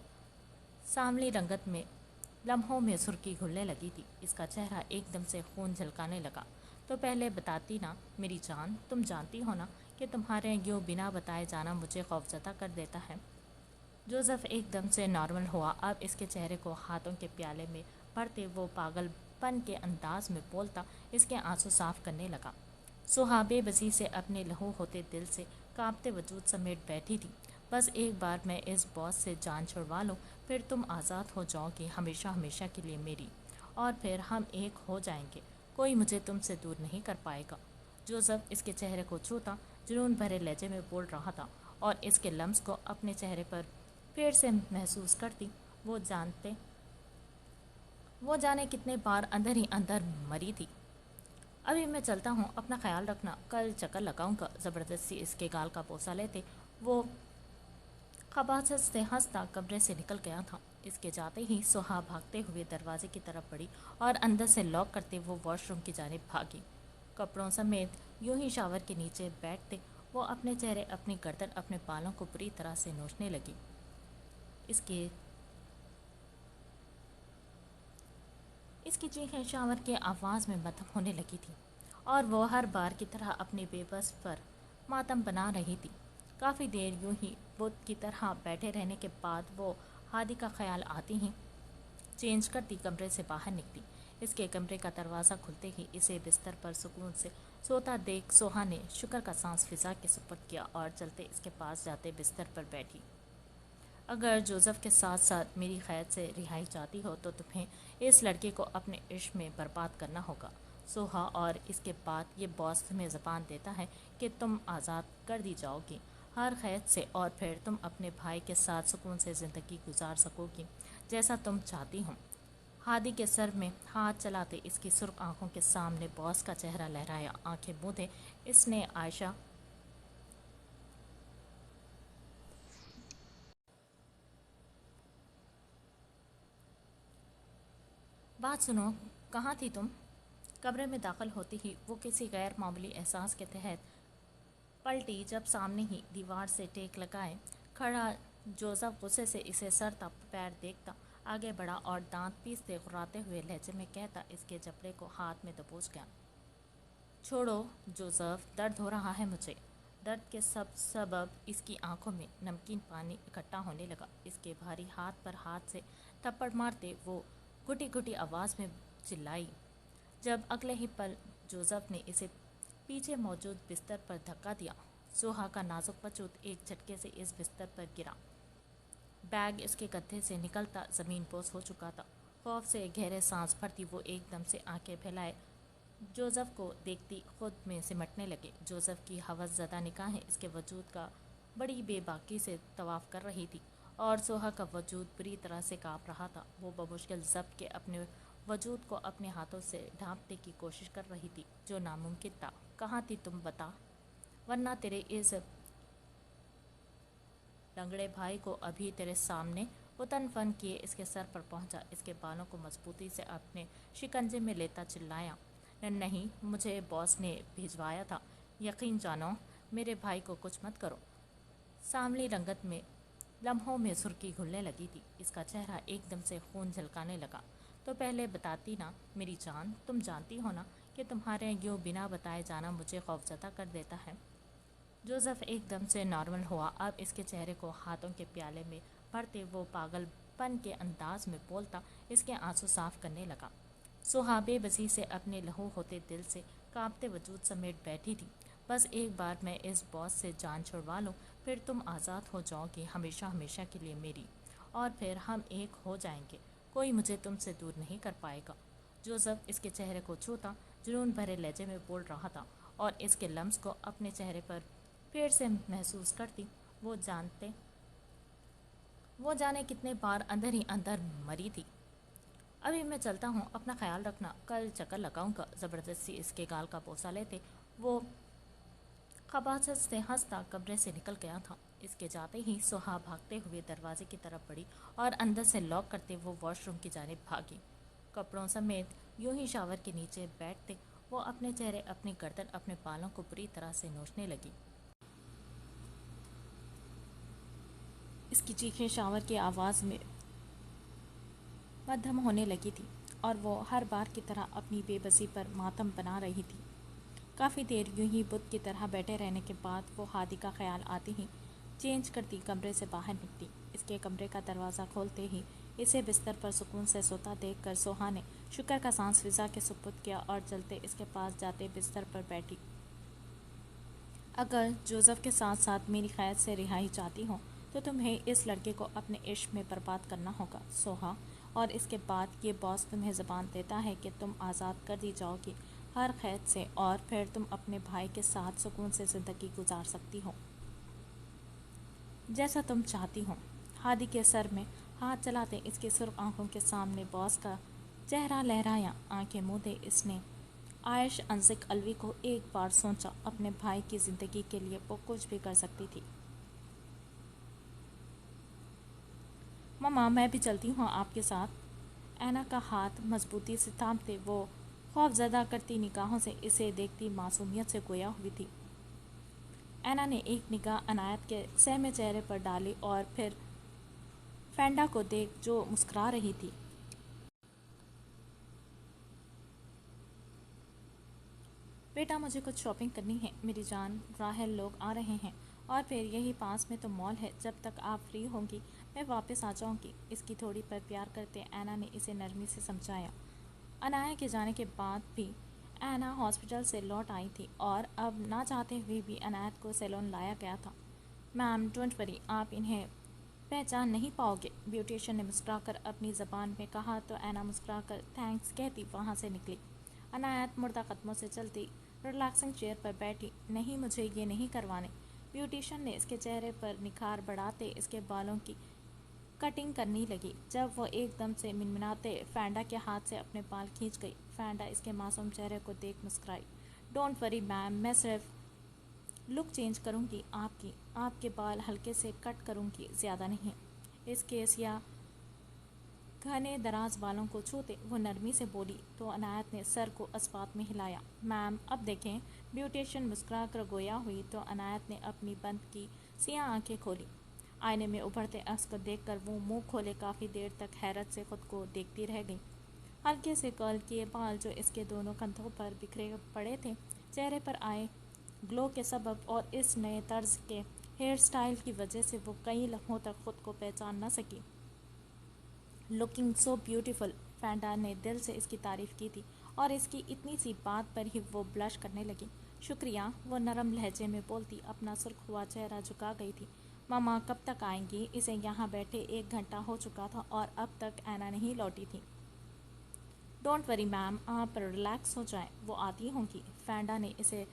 سانولی رنگت میں لمحوں میں سرخی گھلنے لگی تھی۔ اس کا چہرہ ایک دم سے خون جھلکانے لگا۔ تو پہلے بتاتی نا میری جان، تم جانتی ہو نا کہ تمہارے یوں بنا بتائے جانا مجھے خوفزدہ کر دیتا ہے۔ جوزف ایک دم سے نارمل ہوا۔ اب اس کے چہرے کو ہاتھوں کے پیالے میں بھرتے وہ پاگل پن کے انداز میں بولتا اس کے آنسو صاف کرنے لگا۔ سوہا بے بسی سے اپنے لہو ہوتے دل سے کانپتے وجود سمیٹ بیٹھی تھی۔ بس ایک بار میں اس باس سے جان چھڑوا لوں، پھر تم آزاد ہو جاؤ گی ہمیشہ ہمیشہ کے لیے میری، اور پھر ہم ایک ہو جائیں گے، کوئی مجھے تم سے دور نہیں کر پائے گا۔ جوزف اس کے چہرے کو چھوتا جنون بھرے لہجے میں بول رہا تھا، اور اس کے لمس کو اپنے چہرے پر پھر سے محسوس کرتی وہ جانے کتنے بار اندر ہی اندر مری تھی۔ ابھی میں چلتا ہوں، اپنا خیال رکھنا، کل چکر لگاؤں گا۔ زبردستی اس کے گال کا بوسہ لیتے وہ خباثت سے ہنستا کمرے سے نکل گیا تھا۔ اس کے جاتے ہی سوہا بھاگتے ہوئے دروازے کی طرف بڑھی اور اندر سے لاک کرتے وہ واش روم کی جانب بھاگی۔ کپڑوں سمیت یوں ہی شاور کے نیچے بیٹھتے وہ اپنے چہرے، اپنی گردن، اپنے بالوں کو بری طرح سے نوچنے لگی۔ اس کی چیخیں شاور کے آواز میں مدھم ہونے لگی تھی، اور وہ ہر بار کی طرح اپنے بے بس پر ماتم بنا رہی تھی۔ کافی دیر یوں ہی بت کی طرح بیٹھے رہنے کے بعد وہ ہادی کا خیال آتی ہی چینج کرتی کمرے سے باہر نکلی۔ اس کے کمرے کا دروازہ کھلتے ہی اسے بستر پر سکون سے سوتا دیکھ سوہا نے شکر کا سانس فضا کے سپرد کیا اور چلتے اس کے پاس جاتے بستر پر بیٹھی۔ اگر جوزف کے ساتھ ساتھ میری قید سے رہائی چاہتی ہو تو تمہیں اس لڑکے کو اپنے عشق میں برباد کرنا ہوگا سوہا، اور اس کے بعد یہ باس تمہیں زبان دیتا ہے کہ تم آزاد کر دی جاؤ گی ہر قید سے، اور پھر تم اپنے بھائی کے ساتھ سکون سے زندگی گزار سکو گی جیسا تم چاہتی ہو۔ ہادی کے سر میں ہاتھ چلاتے اس کی سرخ آنکھوں کے سامنے باس کا چہرہ لہرایا۔ آنکھیں موندے اس نے عائشہ بات سنو، کہاں تھی تم؟ کمرے میں داخل ہوتی ہی وہ کسی غیر معمولی احساس کے تحت पलटी जब सामने ही दीवार से टेक लगाए खड़ा जोसेफ गुस्से से इसे सर तक पैर देखता, आगे बढ़ा और दांत पीसते गुर्राते हुए लहजे में कहता, इसके जबड़े को हाथ में दबोच गया। छोड़ो जोसेफ, दर्द हो रहा है मुझे। दर्द के सबब इसकी आंखों में नमकीन पानी इकट्ठा होने लगा। इसके भारी हाथ पर हाथ से थप्पड़ मारते वो घुटी घुटी आवाज़ में चिल्लाई। जब अगले ही पल जोसेफ ने इसे पीछे मौजूद बिस्तर पर धक्का दिया, सोहा का नाजुक वजूद एक झटके से इस बिस्तर पर गिरा। बैग इसके गद्दे से निकलता ज़मीन पोस हो चुका था। खौफ से गहरे सांस भरती वो एकदम से आंखें फैलाए जोसेफ को देखती खुद में सिमटने लगे। जोसेफ की हवस ज़दा निगाहें इसके वजूद का बड़ी बेबाकी से तवाफ कर रही थी और सोहा का वजूद बुरी तरह से काँप रहा था। वो बमुश्किल ज़ब्त के अपने वजूद को अपने हाथों से ढांपने की कोशिश कर रही थी, जो नामुमकिन था। कहाँ थी तुम, बता, वरना तेरे इस लंगड़े भाई को अभी तेरे सामने उतन फन किए इसके सर पर पहुंचा। इसके बालों को मजबूती से अपने शिकंजे में लेता चिल्लाया, नहीं, मुझे बॉस ने भिजवाया था। यकीन जानो, मेरे भाई को कुछ मत करो। सांवली रंगत में लम्हों में सुर्खी घुलने लगी थी। इसका चेहरा एकदम से खून झलकाने लगा। तो पहले बताती ना मेरी जान, तुम जानती हो ना कि तुम्हारे यूँ बिना बताए जाना मुझे खौफजदा कर देता है। जोसेफ एकदम से नॉर्मल हुआ। अब इसके चेहरे को हाथों के प्याले में भरते वो पागलपन के अंदाज में बोलता, इसके आंसू साफ करने लगा। सोहा बेबसी से अपने लहू होते दिल से कांपते वजूद समेट बैठी थी। बस एक बार मैं इस बॉस से जान छुड़वा लूँ, फिर तुम आज़ाद हो जाओगी हमेशा हमेशा के लिए मेरी, और फिर हम एक हो जाएंगे। कोई मुझे तुमसे दूर नहीं कर पाएगा। जोसेफ इसके चेहरे को छूता जुनून भरे लहजे में बोल रहा था और इसके लम्स को अपने चेहरे पर फिर से महसूस करती। वो जाने कितने बार अंदर ही अंदर मरी थी। अभी मैं चलता हूँ, अपना ख्याल रखना, कल चक्कर लगाऊंगा। ज़बरदस्ती इसके गाल का बोसा लेते वो खबासत से हंसता कमरे से निकल गया था। इसके जाते ही सोहा भागते हुए दरवाजे की तरफ बढ़ी और अंदर से लॉक करते वो वॉशरूम की जानिब भागी। कपड़ों समेत यूं ही शावर के नीचे बैठते वो अपने चेहरे, अपनी गर्दन, अपने बालों को बुरी तरह से नोचने लगी। इसकी चीखें शावर की आवाज़ में मध्यम होने लगी थी और वो हर बार की तरह अपनी बेबसी पर मातम बना रही थी। काफ़ी देर यूं ही बुत की तरह बैठे रहने के बाद वो हादी का ख्याल आते ही चेंज करती कमरे से बाहर निकली। इसके कमरे का दरवाज़ा खोलते ही इसे बिस्तर पर सुकून से सोता देखकर सोहा ने शुक्र का सांस फिजा के सुपुर्द किया और चलते इसके पास जाते बिस्तर पर बैठी। अगर जोसेफ के साथ साथ मेरी कैद से रिहाई चाहती हो तो तुम्हें इस लड़के को अपने इश्क में बर्बाद करना होगा सोहा, और इसके बाद ये बॉस तुम्हें ज़बान देता है कि तुम आज़ाद कर दी जाओगी हर कैद से, और फिर तुम अपने भाई के साथ सुकून से ज़िंदगी गुजार सकती हो जैसा तुम चाहती हो। हादी के सर में हाथ चलाते इसके सुर्ख आंखों के सामने बॉस का चेहरा लहराया। आंखें मूंदे इसने आयश अंजिक अलवी को एक बार सोचा, अपने भाई की ज़िंदगी के लिए वो कुछ भी कर सकती थी। मम्मा, मैं भी चलती हूँ आपके साथ। ऐना का हाथ मजबूती से थामते वो खौफजदा करती निगाहों से इसे देखती मासूमियत से गोया हुई थी। ऐना ने एक निगाह अनायत के सहमे चेहरे पर डाली और फिर फैंडा को देख जो मुस्कुरा रही थी। बेटा, मुझे कुछ शॉपिंग करनी है मेरी जान, राहल लोग आ रहे हैं और फिर यही पास में तो मॉल है। जब तक आप फ्री होंगी मैं वापस आ जाऊंगी। इसकी थोड़ी पर प्यार करते ऐना ने इसे नरमी से समझाया। अनाया के जाने के बाद भी ऐना हॉस्पिटल से लौट आई थी और अब ना चाहते हुए भी अनायत को सैलून लाया गया था। मैम डोंट वरी, आप इन्हें पहचान नहीं पाओगे, ब्यूटिशियन ने मुस्कुराकर अपनी ज़बान में कहा तो ऐना मुस्कुराकर थैंक्स कहती वहाँ से निकली। अनायत मुर्दा कदमों से चलती रिलैक्सिंग चेयर पर बैठी। नहीं, मुझे ये नहीं करवाने। ब्यूटिशियन ने इसके चेहरे पर निखार बढ़ाते इसके बालों की कटिंग करने लगी। जब वो एकदम से मिनमिनाते फैंडा के हाथ से अपने बाल खींच गई। फैंडा इसके मासूम चेहरे को देख मुस्कुराई। डोंट वरी मैम, मैं सिर्फ लुक चेंज करूँगी आपके बाल हल्के से कट करूँगी, ज़्यादा नहीं। इस केस या घने दराज बालों को छूते वो नरमी से बोली तो अनायत ने सर को अस्पात में हिलाया। मैम अब देखें। ब्यूटिशियन मुस्कुरा कर गोया हुई तो अनायत ने अपनी बंद की सियाह आंखें खोली। आईने में उभरते अक्स को देखकर वो मुंह खोले काफ़ी देर तक हैरत से खुद को देखती रह गई। हल्के से कर्ल किए बाल जो इसके दोनों कंधों पर बिखरे पड़े थे, चेहरे पर आए ग्लो के सबब और इस नए तर्ज के हेयर स्टाइल की वजह से वो कई लम्हों तक खुद को पहचान न सकी। लुकिंग सो ब्यूटीफुल, फैंडा ने दिल से इसकी तारीफ़ की थी और इसकी इतनी सी बात पर ही वो ब्लश करने लगी। शुक्रिया, वो नरम लहजे में बोलती अपना सुर्ख हुआ चेहरा झुका गई थी। मामा कब तक आएंगी? इसे यहाँ बैठे 1 घंटा हो चुका था और अब तक ऐना नहीं लौटी थी। डोंट वरी मैम, आप रिलैक्स हो जाएं, वो आती होंगी, फैंडा ने इसे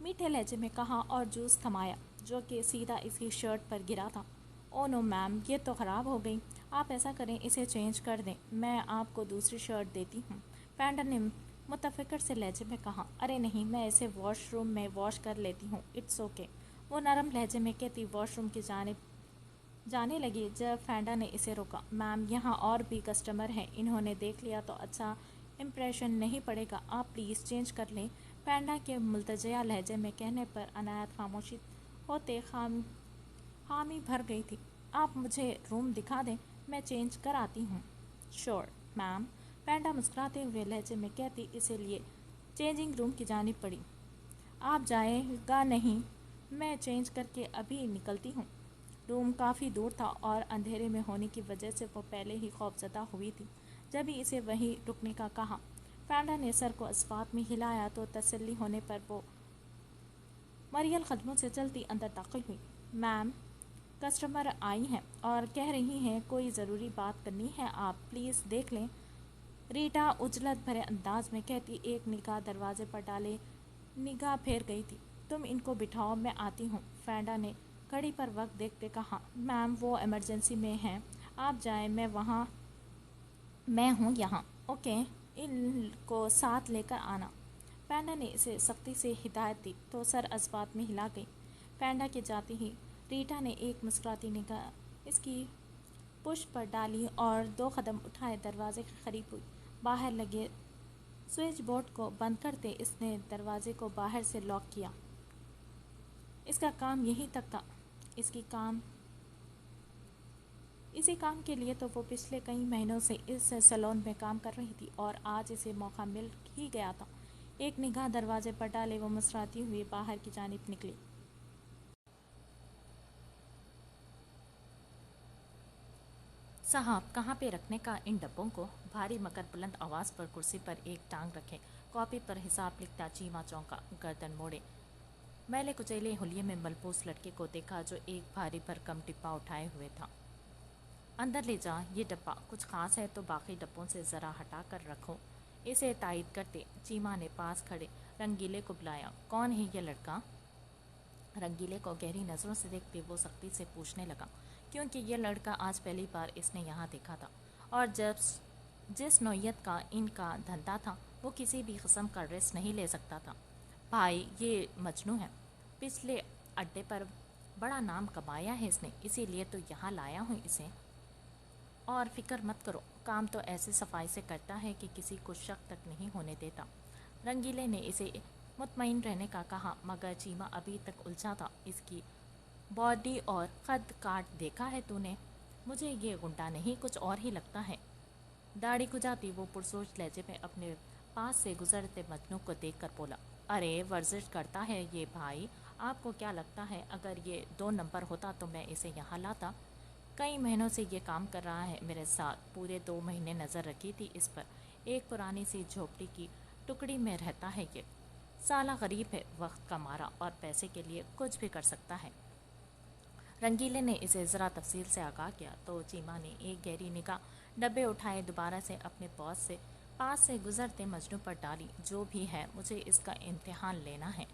मीठे लहजे में कहा और जूस थमाया जो कि सीधा इसकी शर्ट पर गिरा था। ओ नो मैम, ये तो ख़राब हो गई। आप ऐसा करें, इसे चेंज कर दें, मैं आपको दूसरी शर्ट देती हूँ, फैंडा ने मुतफ़िक्र से लहजे में कहा। अरे नहीं, मैं इसे वॉशरूम में वॉश कर लेती हूँ, इट्स ओके, वो नरम लहजे में कहती वॉशरूम की जानिब जाने लगी जब फैंडा ने इसे रोका। मैम, यहाँ और भी कस्टमर हैं, इन्होंने देख लिया तो अच्छा इम्प्रेशन नहीं पड़ेगा, आप प्लीज़ चेंज कर लें, फैंडा के मुल्तजया लहजे में कहने पर अनायत खामोशी होते हामी भर गई थी। आप मुझे रूम दिखा दें, मैं चेंज कर आती हूँ। श्योर मैम, फैंडा मुस्कुराते हुए लहजे में कहती इसे लिए चेंजिंग रूम की जानिब पड़ी। आप जाएगा नहीं? मैं चेंज करके अभी निकलती हूँ। रूम काफ़ी दूर था और अंधेरे में होने की वजह से वो पहले ही खौफजदा हुई थी। जब ही इसे वहीं रुकने का कहा, फैंडा ने सर को अस्पात में हिलाया तो तसल्ली होने पर वो मरियल कदमों से चलती अंदर दाखिल हुई। मैम, कस्टमर आई हैं और कह रही हैं कोई ज़रूरी बात करनी है, आप प्लीज़ देख लें, रीटा उजलत भरे अंदाज में कहती एक निगाह दरवाजे पर डाले निगाह फेर गई थी। तुम इनको बिठाओ, मैं आती हूँ, फैंडा ने घड़ी पर वक्त देखते कहा। मैम, वो इमरजेंसी में हैं, आप जाएं, मैं हूँ यहाँ। ओके, इनको साथ लेकर आना, फैंडा ने इसे सख्ती से हिदायत दी तो सर अस्बात में हिला गई। फैंडा के जाते ही रीटा ने एक मुस्कुराती निगाह इसकी पुश पर डाली और 2 कदम उठाए दरवाजे के करीब हुई। बाहर लगे स्विच बोर्ड को बंद करते इसने दरवाजे को बाहर से लॉक किया। इसका काम यहीं तक था। इसी काम के लिए तो वो पिछले कई महीनों से इस सैलून में काम कर रही थी और आज इसे मौका मिल ही गया था। एक निगाह दरवाजे पर डाले वो मुस्कुराती हुई बाहर की जानिब निकली। साहब, कहाँ पे रखने का इन डब्बों को? भारी मगर बुलंद आवाज़ पर कुर्सी पर एक टांग रखे कॉपी पर हिसाब लिखता चीमा चौंका, गर्दन मोड़े मैले कुचैले हुलिये में मलबूस लड़के को देखा जो एक भारी भरकम डिब्बा उठाए हुए था। अंदर ले जा, ये डब्बा कुछ खास है तो बाकी डब्बों से ज़रा हटा कर रखो, इसे तायद करते चीमा ने पास खड़े रंगीले को बुलाया। कौन है ये लड़का? रंगीले को गहरी नज़रों से देखते वो सख्ती से पूछने लगा, क्योंकि ये लड़का आज पहली बार इसने यहाँ देखा था और जब जिस नौयत का इनका धंधा था वो किसी भी किस्म का रिस्क नहीं ले सकता था। भाई, ये मजनू है, पिछले अड्डे पर बड़ा नाम कमाया है इसने, इसीलिए तो यहाँ लाया हूँ इसे। और फिक्र मत करो, काम तो ऐसे सफाई से करता है कि किसी को शक तक नहीं होने देता। रंगीले ने इसे मुतमईन रहने का कहा, मगर चीमा अभी तक उलझा था। इसकी बॉडी और कद काट देखा है तूने? मुझे ये गुंडा नहीं कुछ और ही लगता है। दाढ़ी गुजाती वो पुरसोच लहजे में अपने पास से गुजरते मजनू को देखकर बोला, अरे वर्जिश करता है ये भाई, आपको क्या लगता है अगर ये 2 नंबर होता तो मैं इसे यहाँ लाता? कई महीनों से ये काम कर रहा है मेरे साथ, पूरे 2 महीने नज़र रखी थी इस पर। एक पुरानी सी झोपड़ी की टुकड़ी में रहता है ये, साला गरीब है, वक्त का मारा और पैसे के लिए कुछ भी कर सकता है। रंगीले ने इसे ज़रा तफसील से आगाह किया तो चीमा ने एक गहरी निगाह डब्बे उठाए दोबारा से अपने बॉस से पास से गुजरते मजनू पर डाली। जो भी है, मुझे इसका इम्तिहान लेना है।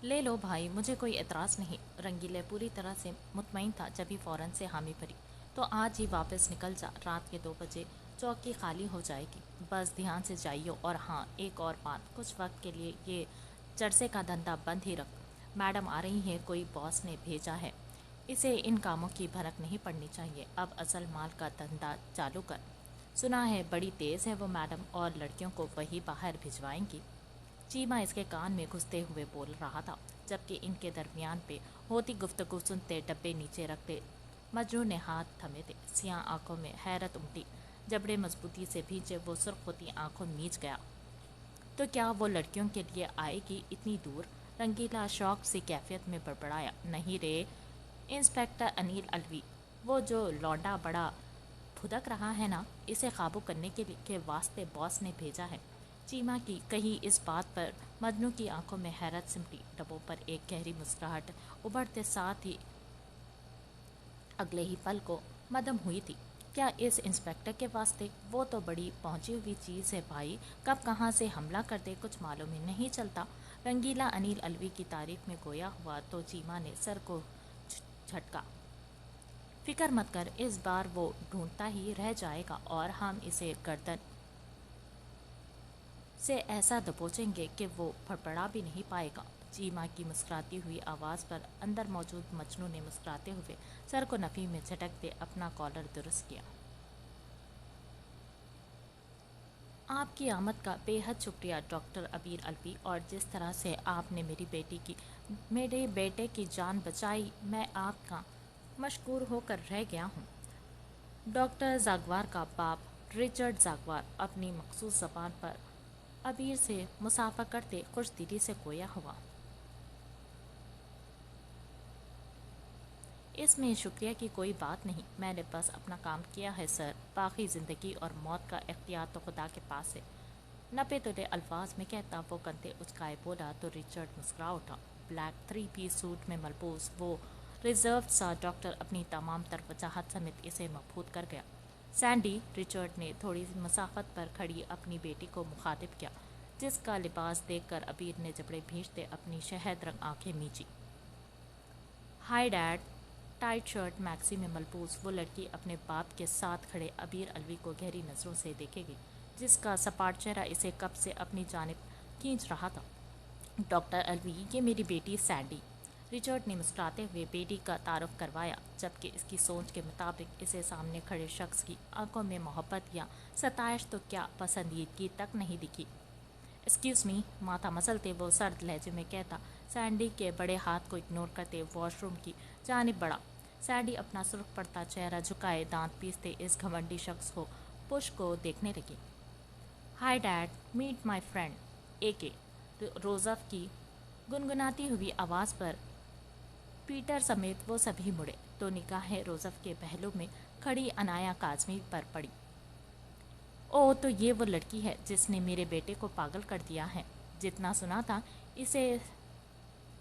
ले लो भाई, मुझे कोई एतराज़ नहीं। रंगीले पूरी तरह से मुतमईन था जब ही फ़ौरन से हामी भरी, तो आज ही वापस निकल जा, रात के 2 बजे चौकी खाली हो जाएगी, बस ध्यान से जाइयो। और हाँ, एक और बात, कुछ वक्त के लिए ये चरसे का धंधा बंद ही रख। मैडम आ रही हैं, कोई बॉस ने भेजा है। इसे इन कामों की भनक नहीं पड़नी चाहिए। अब असल माल का धंधा चालू कर। सुना है बड़ी तेज़ है वो मैडम, और लड़कियों को वही बाहर भिजवाएंगी। चीमा इसके कान में घुसते हुए बोल रहा था, जबकि इनके दरमियान पे होती गुफ्तगू सुनते डब्बे नीचे रखते मजनू ने हाथ थमे थे। सियाह आंखों में हैरत उमटी, जबड़े मजबूती से भींचे वो सुर्ख होती आंखों मीच गया। तो क्या वो लड़कियों के लिए आएगी इतनी दूर? रंगीला शौक सी कैफियत में बड़बड़ाया, नहीं रे इंस्पेक्टर अनिल अलवी, वो जो लौंडा बड़ा फुदक रहा है ना, इसे काबू करने के वास्ते बॉस ने भेजा है। चीमा की कही इस बात पर मजनू की आंखों में हैरत सिमटी। डबों पर एक गहरी मुस्कुराहट उभरते साथ ही अगले ही पल को मदम हुई थी। क्या इस इंस्पेक्टर के वास्ते? वो तो बड़ी पहुंची हुई चीज़ है भाई, कब कहाँ से हमला कर दे कुछ मालूम ही नहीं चलता। रंगीला अनिल अलवी की तारीफ में गोया हुआ तो चीमा ने सर को झटका। फिक्र मत कर, इस बार वो ढूंढता ही रह जाएगा और हम इसे गर्दन से ऐसा दबोचेंगे कि वो फड़फड़ा भी नहीं पाएगा। चीमा की मुस्कुराती हुई आवाज़ पर अंदर मौजूद मजनू ने मुस्कुराते हुए सर को नफ़ी में झटकते अपना कॉलर दुरुस्त किया। आपकी आमद का बेहद शुक्रिया डॉक्टर अबीर अलवी, और जिस तरह से आपने मेरे बेटे की जान बचाई, मैं आपका मशकूर होकर रह गया हूँ। डॉक्टर जागवार का बाप रिचर्ड जागवार अपनी मखसूस ज़बान पर अबीर से मुसाफा करते खुश दिली से गोया हुआ। इसमें शुक्रिया की कोई बात नहीं, मैंने बस अपना काम किया है सर, बाकी ज़िंदगी और मौत का इख्तियार तो खुदा के पास है। नपे तुले अल्फाज में कहता वो कंधे उचकाए बोला तो रिचर्ड मुस्कुरा उठा। ब्लैक 3 पीस सूट में मलबूस वो रिजर्व सा डॉक्टर अपनी तमाम तरवजाहत समेत इसे मबहूत कर गया। सैंडी, रिचर्ड ने थोड़ी मसाफत पर खड़ी अपनी बेटी को मुखातिब किया, जिसका लिबास देखकर अबीर ने जबड़े भींचते अपनी शहद रंग आंखें मींची। Hi dad. Tight shirt maxi में मलबूस वो लड़की अपने बाप के साथ खड़े अबीर अलवी को गहरी नज़रों से देखेगी, जिसका सपाट चेहरा इसे कब से अपनी जानिब खींच रहा था। डॉक्टर अलवी, ये मेरी बेटी सैंडी। रिचर्ड ने मुस्कुराते हुए बेटी का तारुफ करवाया, जबकि इसकी सोच के मुताबिक इसे सामने खड़े शख्स की आंखों में मोहब्बत या सताइश तो क्या पसंदीदगी तक नहीं दिखी। एक्सक्यूज़ मी, माथा मसलते वो सर्द लहजे में कहता, सैंडी के बड़े हाथ को इग्नोर करते वॉशरूम की जानिब बढ़ा। सैंडी अपना सुर्ख पड़ता चेहरा झुकाए दांत पीसते इस घमंडी शख्स को पुश को देखने लगी। Hi dad, meet my friend AK. रोज़फ की गुनगुनाती हुई आवाज़ पर पीटर समेत वो सभी मुड़े तो निगाहें रोज़फ के पहलू में खड़ी अनाया काज़मी पर पड़ी। ओ, तो ये वो लड़की है जिसने मेरे बेटे को पागल कर दिया है। जितना सुना था इसे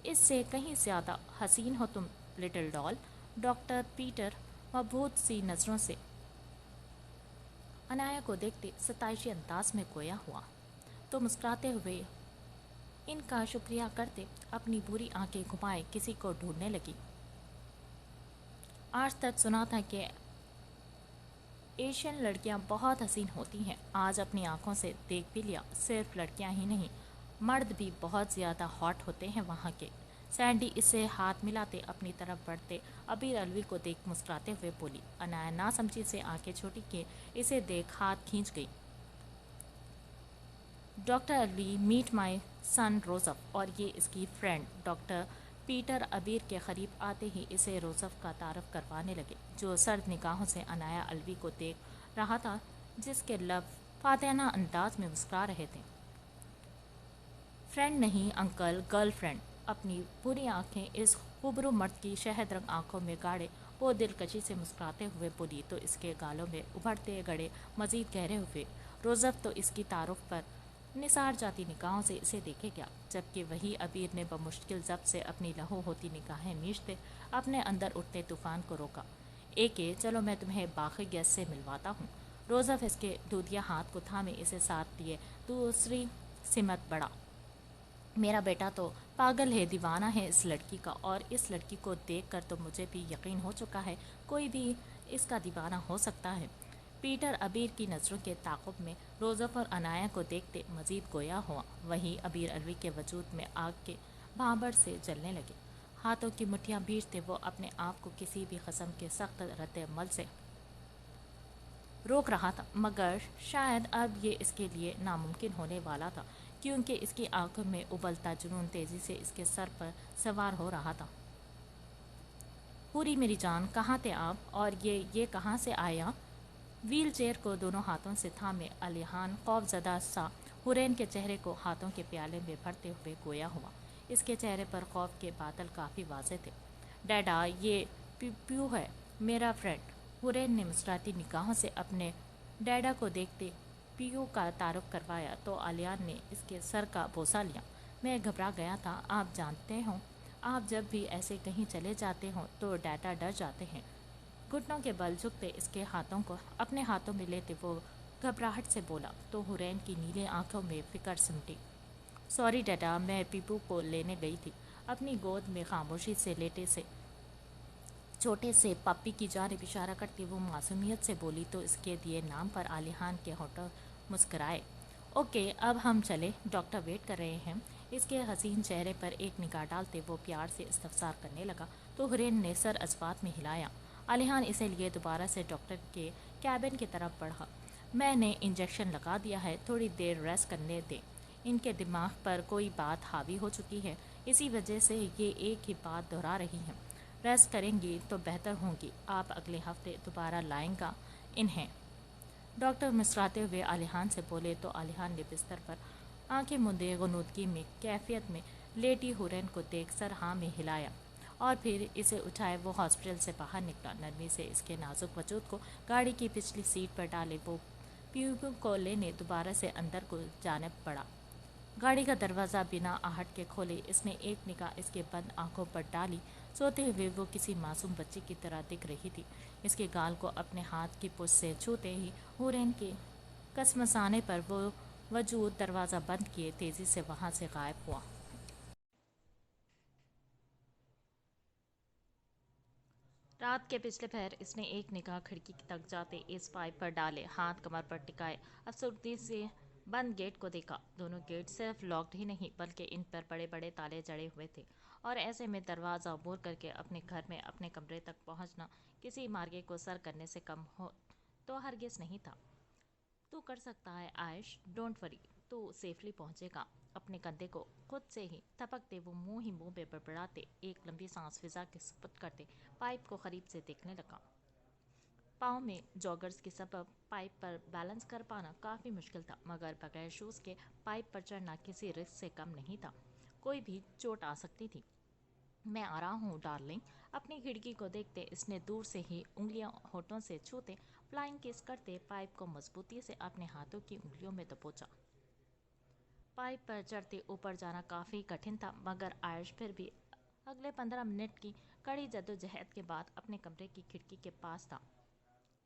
इससे कहीं ज़्यादा हसीन हो तुम लिटिल डॉल। डॉक्टर पीटर मबहूत सी नज़रों से अनाया को देखते सताइशी अंदाज में गोया हुआ तो मुस्कुराते हुए इनका शुक्रिया करते अपनी बुरी आंखें घुमाए किसी को ढूंढने लगी। आज तक सुना था कि एशियन लड़कियां बहुत हसीन होती हैं, आज अपनी आंखों से देख भी लिया। सिर्फ लड़कियां ही नहीं, मर्द भी बहुत ज़्यादा हॉट होते हैं वहाँ के। सैंडी इसे हाथ मिलाते अपनी तरफ बढ़ते अबीर अलवी को देख मुस्कुराते हुए बोली। अनाया ना समझी से आंखें छोटी किए इसे देख हाथ खींच गई। Doctor Alvi, meet my son रोज़फ, और ये इसकी फ्रेंड डॉक्टर पीटर। अबीर के करीब आते ही इसे रोज़फ का तारफ़ करवाने लगे, जो सर्द निगाहों से अनाया अलवी को देख रहा था, जिसके लब फातिहाना अंदाज में मुस्कुरा रहे थे। फ्रेंड नहीं अंकल, गर्लफ्रेंड। अपनी बुरी आंखें इस खूबरू मर्द की शहद रंग आंखों में गाड़े वो दिलकशी से मुस्कुराते हुए बोली तो इसके गालों में उभरते गड़े मजीद गहरे हुए। रोज़फ तो इसकी तारुफ पर निसार जाती निगाहों से इसे देखे गया, जबकि वही अबीर ने बमुश्किल जब्त से अपनी लहू होती निगाहें मींचते अपने अंदर उठते तूफान को रोका। एके, चलो मैं तुम्हें बाकी गैस से मिलवाता हूँ। रोज़फ इसके दूधिया हाथ को थामे इसे साथ लिए दूसरी सिमत बढ़ा। मेरा बेटा तो पागल है, दीवाना है इस लड़की का, और इस लड़की को देखकर तो मुझे भी यकीन हो चुका है कोई भी इसका दीवाना हो सकता है। पीटर अबीर की नज़रों के ताक़ुब में रोज़फ और अनाया को देखते मज़ीद गोया हुआ। वहीं अबीर अलवी के वजूद में आग के भांबर से जलने लगे। ہاتھوں کی مٹھیاں بھیجتے وہ اپنے آپ کو کسی بھی قسم کے سخت رد عمل سے روک رہا تھا، مگر شاید اب یہ اس کے لیے ناممکن ہونے والا تھا، کیونکہ اس کی آنکھوں میں ابلتا جنون تیزی سے اس کے سر پر سوار ہو رہا تھا۔ پوری میری جان، کہاں تھے آپ؟ اور یہ کہاں سے آیا؟ ویل چیئر کو دونوں ہاتھوں سے تھامے الیحان خوف زدہ سا حورین کے چہرے کو ہاتھوں کے پیالے میں بھرتے ہوئے گویا ہوا۔ اس کے چہرے پر خوف کے بادل کافی واضح تھے۔ ڈیڈا، یہ پیو ہے، میرا فرینڈ۔ حورین نے مسکراتی نگاہوں سے اپنے ڈیڈا کو دیکھتے پیو کا تعارف کروایا تو الیحان نے اس کے سر کا بوسہ لیا۔ میں گھبرا گیا تھا، آپ جانتے ہوں، آپ جب بھی ایسے کہیں چلے جاتے ہوں تو ڈیڈا ڈر جاتے ہیں۔ گھٹنوں کے بل جھکتے اس کے ہاتھوں کو اپنے ہاتھوں میں لیتے وہ گھبراہٹ سے بولا تو حورین کی نیلے آنکھوں میں فکر سمٹی۔ سوری ڈیڈا، میں پیپو کو لینے گئی تھی۔ اپنی گود میں خاموشی سے لیٹے سے چھوٹے سے پپی کی جانب اشارہ کرتی وہ معصومیت سے بولی تو اس کے دیے نام پر الیحان کے ہونٹ مسکرائے۔ اوکے، اب ہم چلے، ڈاکٹر ویٹ کر رہے ہیں۔ اس کے حسین چہرے پر ایک نگاہ ڈالتے وہ پیار سے استفسار کرنے لگا تو حورین نے سر اسبات میں ہلایا۔ الیحان اسے لیے دوبارہ سے ڈاکٹر کے کیبن کی طرف بڑھا۔ میں نے انجیکشن لگا دیا ہے، تھوڑی دیر ریسٹ کرنے دیں۔ ان کے دماغ پر کوئی بات حاوی ہو چکی ہے، اسی وجہ سے یہ ایک ہی بات دہرا رہی ہیں۔ ریسٹ کریں گی تو بہتر ہوں گی۔ آپ اگلے ہفتے دوبارہ لائیں گا انہیں؟ ڈاکٹر مسکراتے ہوئے الیحان سے بولے تو الیحان نے بستر پر آنکھیں مندے غنودگی میں کیفیت میں لیٹی حورین کو دیکھ سر ہاں میں ہلایا اور پھر اسے اٹھائے وہ ہاسپٹل سے باہر نکلا۔ نرمی سے اس کے نازک وجود کو گاڑی کی پچھلی سیٹ پر ڈالے وہ پیو کو لینے دوبارہ سے اندر کو جانب بڑھا۔ گاڑی کا دروازہ بنا آہٹ کے کھولے اس نے ایک نگاہ اس کے بند آنکھوں پر ڈالی۔ سوتے ہوئے وہ کسی معصوم بچے کی طرح دکھ رہی تھی۔ اس کے گال کو اپنے ہاتھ کی پشت سے چھوتے ہی حورین کے کسمسانے پر وہ وجود دروازہ بند کیے تیزی سے وہاں سے غائب ہوا۔ رات کے پچھلے پہر اس نے ایک نگاہ کھڑکی تک جاتے اس پائپ پر ڈالے، ہاتھ کمر پر ٹکائے افسردگی سے بند گیٹ کو دیکھا۔ دونوں گیٹ صرف لاکڈ ہی نہیں بلکہ ان پر بڑے بڑے تالے جڑے ہوئے تھے، اور ایسے میں دروازہ عبور کر کے اپنے گھر میں اپنے کمرے تک پہنچنا کسی مارگے کو سر کرنے سے کم ہو تو ہرگز نہیں تھا۔ تو کر سکتا ہے عائش، ڈونٹ وری، تو سیفلی پہنچے گا۔ اپنے کندھے کو خود سے ہی تھپکتے وہ منہ ہی منہ پہ بڑبڑاتے ایک لمبی سانس فضا کے سپرد کرتے پائپ کو قریب سے دیکھنے لگا۔ پاؤں میں جاگرز کے سبب پائپ پر بیلنس کر پانا کافی مشکل تھا، مگر بغیر شوز کے پائپ پر چڑھنا کسی رسک سے کم نہیں تھا، کوئی بھی چوٹ آ سکتی تھی۔ میں آ رہا ہوں ڈارلنگ۔ اپنی کھڑکی کو دیکھتے اس نے دور سے ہی انگلیاں ہونٹوں سے چھوتے فلائنگ کس کرتے پائپ کو مضبوطی سے اپنے ہاتھوں کی انگلیوں میں دبوچا۔ پائپ پر چڑھتے اوپر جانا کافی کٹھن تھا، مگر عائش پھر بھی اگلے 15 منٹ کی کڑی جدوجہد کے بعد اپنے کمرے کی کھڑکی کے پاس تھا۔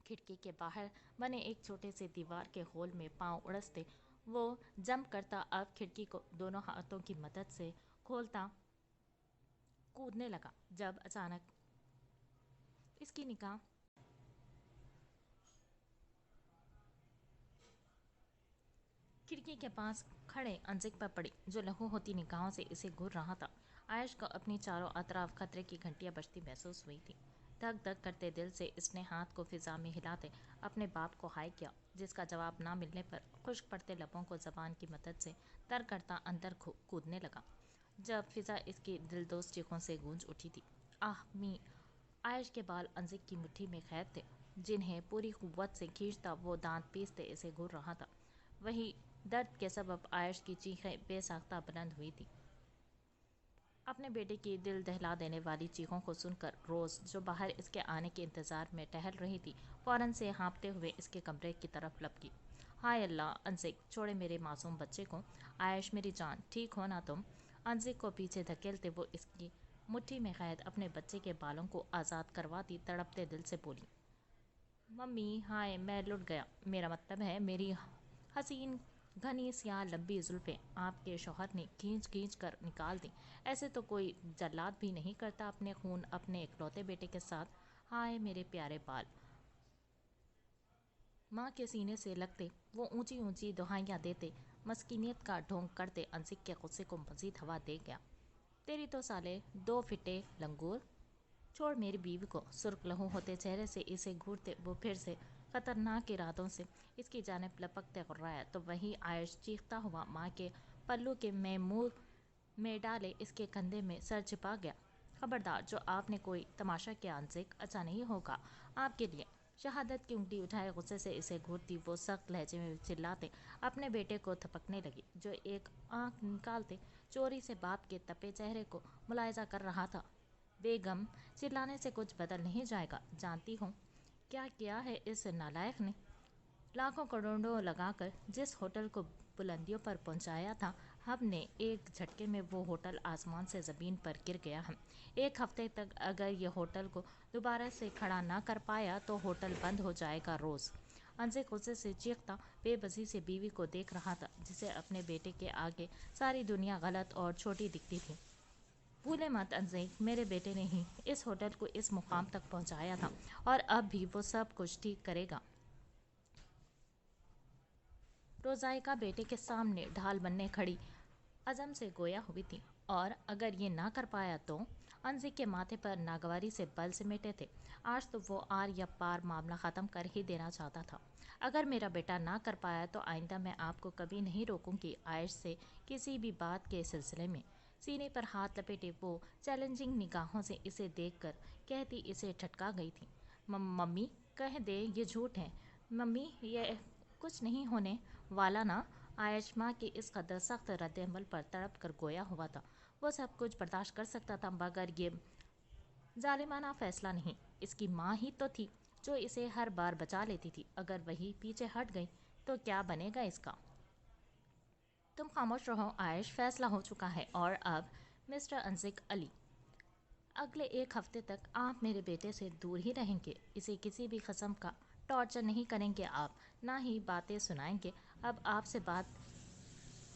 کھڑکی کے باہر بنے ایک چھوٹے سے دیوار کے ہول میں پاؤں اڑستے وہ جمپ کرتا اب کھڑکی کو دونوں ہاتھوں کی مدد سے کھولتا کودنے لگا، جب اچانک اس کی نگاہ کھڑکی کے پاس کھڑے انزک پر پڑی جو لہو ہوتی نگاہوں سے اسے گھور رہا تھا۔ عائش کو اپنی چاروں اطراف خطرے کی گھنٹیاں بجتی محسوس ہوئی تھی۔ دھک دھک کرتے دل سے اس نے ہاتھ کو فضا میں ہلاتے اپنے باپ کو ہائے کیا، جس کا جواب نہ ملنے پر خشک پڑتے لبوں کو زبان کی مدد سے تر کرتا اندر کودنے لگا، جب فضا اس کی دلدوز چیخوں سے گونج اٹھی تھی۔ آہ می! عائش کے بال انزک کی مٹھی میں قید تھے، جنہیں پوری قوت سے کھینچتا وہ دانت پیستے اسے گھور رہا تھا۔ وہی درد کے سبب عائش کی چیخیں بے ساختہ بلند ہوئی تھی۔ اپنے بیٹے کی دل دہلا دینے والی چیخوں کو سن کر روز، جو باہر اس کے آنے کے انتظار میں ٹہل رہی تھی، فوراً سے ہانپتے ہوئے اس کے کمرے کی طرف لپکی۔ ہائے اللہ! انزک، چھوڑے میرے معصوم بچے کو۔ عائش میری جان، ٹھیک ہو نا تم؟ انزک کو پیچھے دھکیلتے وہ اس کی مٹھی میں قید اپنے بچے کے بالوں کو آزاد کرواتی تڑپتے دل سے بولی۔ ممی، ہائے میں لٹ گیا، میرا مطلب ہے میری حسین گھنی سیاہ لمبی زلفیں آپ کے شوہر نے کھینچ کھینچ کر نکال دیں۔ ایسے تو کوئی جلاد بھی نہیں کرتا اپنے خون اپنے اکلوتے بیٹے کے ساتھ۔ ہائے میرے پیارے بال! ماں کے سینے سے لگتے وہ اونچی اونچی دہائیاں دیتے مسکینیت کا ڈھونگ کرتے انزک کے غصے کو مزید ہوا دے گیا۔ तेरी तो साले 2 फीटे लंगूर। छोड़ मेरी बीवी को। सुर्ख लहू होते चेहरे से इसे घूरते वो फिर से खतरनाक इरादों से इसकी जानिब लपकते गुर्राया तो वही आयश चीखता हुआ माँ के पल्लू के में मुंह में डाले इसके कंधे में सर छिपा गया। खबरदार, जो आपने कोई तमाशा किया अंजिक, अच्छा नहीं होगा आपके लिए। शहादत की उंगली उठाए गुस्से से इसे घूरती वो सख्त लहजे में चिल्लाते अपने बेटे को थपकने लगी, जो एक आंख निकालते चोरी से बाप के तपे चेहरे को मुलायजा कर रहा था। बेगम, चिल्लाने से कुछ बदल नहीं जाएगा। जानती हूँ क्या किया है इस नालायक ने। लाखों करोड़ों लगाकर जिस होटल को बुलंदियों पर पहुंचाया था, हमने एक झटके में वो होटल आसमान से ज़मीन पर गिर गया है। 1 हफ्ते तक अगर ये होटल को दोबारा से खड़ा ना कर पाया तो होटल बंद हो जाएगा रोज़। अंजे गुस्से से चीखता बेबसी से बीवी को देख रहा था, जिसे अपने बेटे के आगे सारी दुनिया गलत और छोटी दिखती थी। भूले मत अंजे, मेरे बेटे ने ही इस होटल को इस मुकाम तक पहुंचाया था और अब भी वो सब कुछ ठीक करेगा। रोज़ाइका बेटे के सामने ढाल बनने खड़ी अज़म से गोया हुई थी, और अगर ये ना कर पाया तो अंजी के माथे पर नागवारी से बल सिमेटे थे। आज तो वो आर या पार मामला ख़त्म कर ही देना चाहता था। अगर मेरा बेटा ना कर पाया तो आइंदा मैं आपको कभी नहीं रोकूंगी आयश से किसी भी बात के सिलसिले में। सीने पर हाथ लपेटे वो चैलेंजिंग निगाहों से इसे देखकर कहती इसे ठटका गई थी। मम्मी कह दे ये झूठ है। मम्मी ये कुछ नहीं होने वाला ना। आयश माँ के इस कदर सख्त रद्द-ए-अमल पर तड़प कर गोया हुआ था। वो सब कुछ बर्दाश्त कर सकता था मगर ये जालिमाना फैसला नहीं। इसकी माँ ही तो थी जो इसे हर बार बचा लेती थी। अगर वही पीछे हट गई तो क्या बनेगा इसका। तुम खामोश रहो आयश, फैसला हो चुका है। और अब मिस्टर अंजिक अली, अगले 1 हफ्ते तक आप मेरे बेटे से दूर ही रहेंगे। इसे किसी भी किस्म का टॉर्चर नहीं करेंगे आप, ना ही बातें सुनाएंगे। अब आपसे बात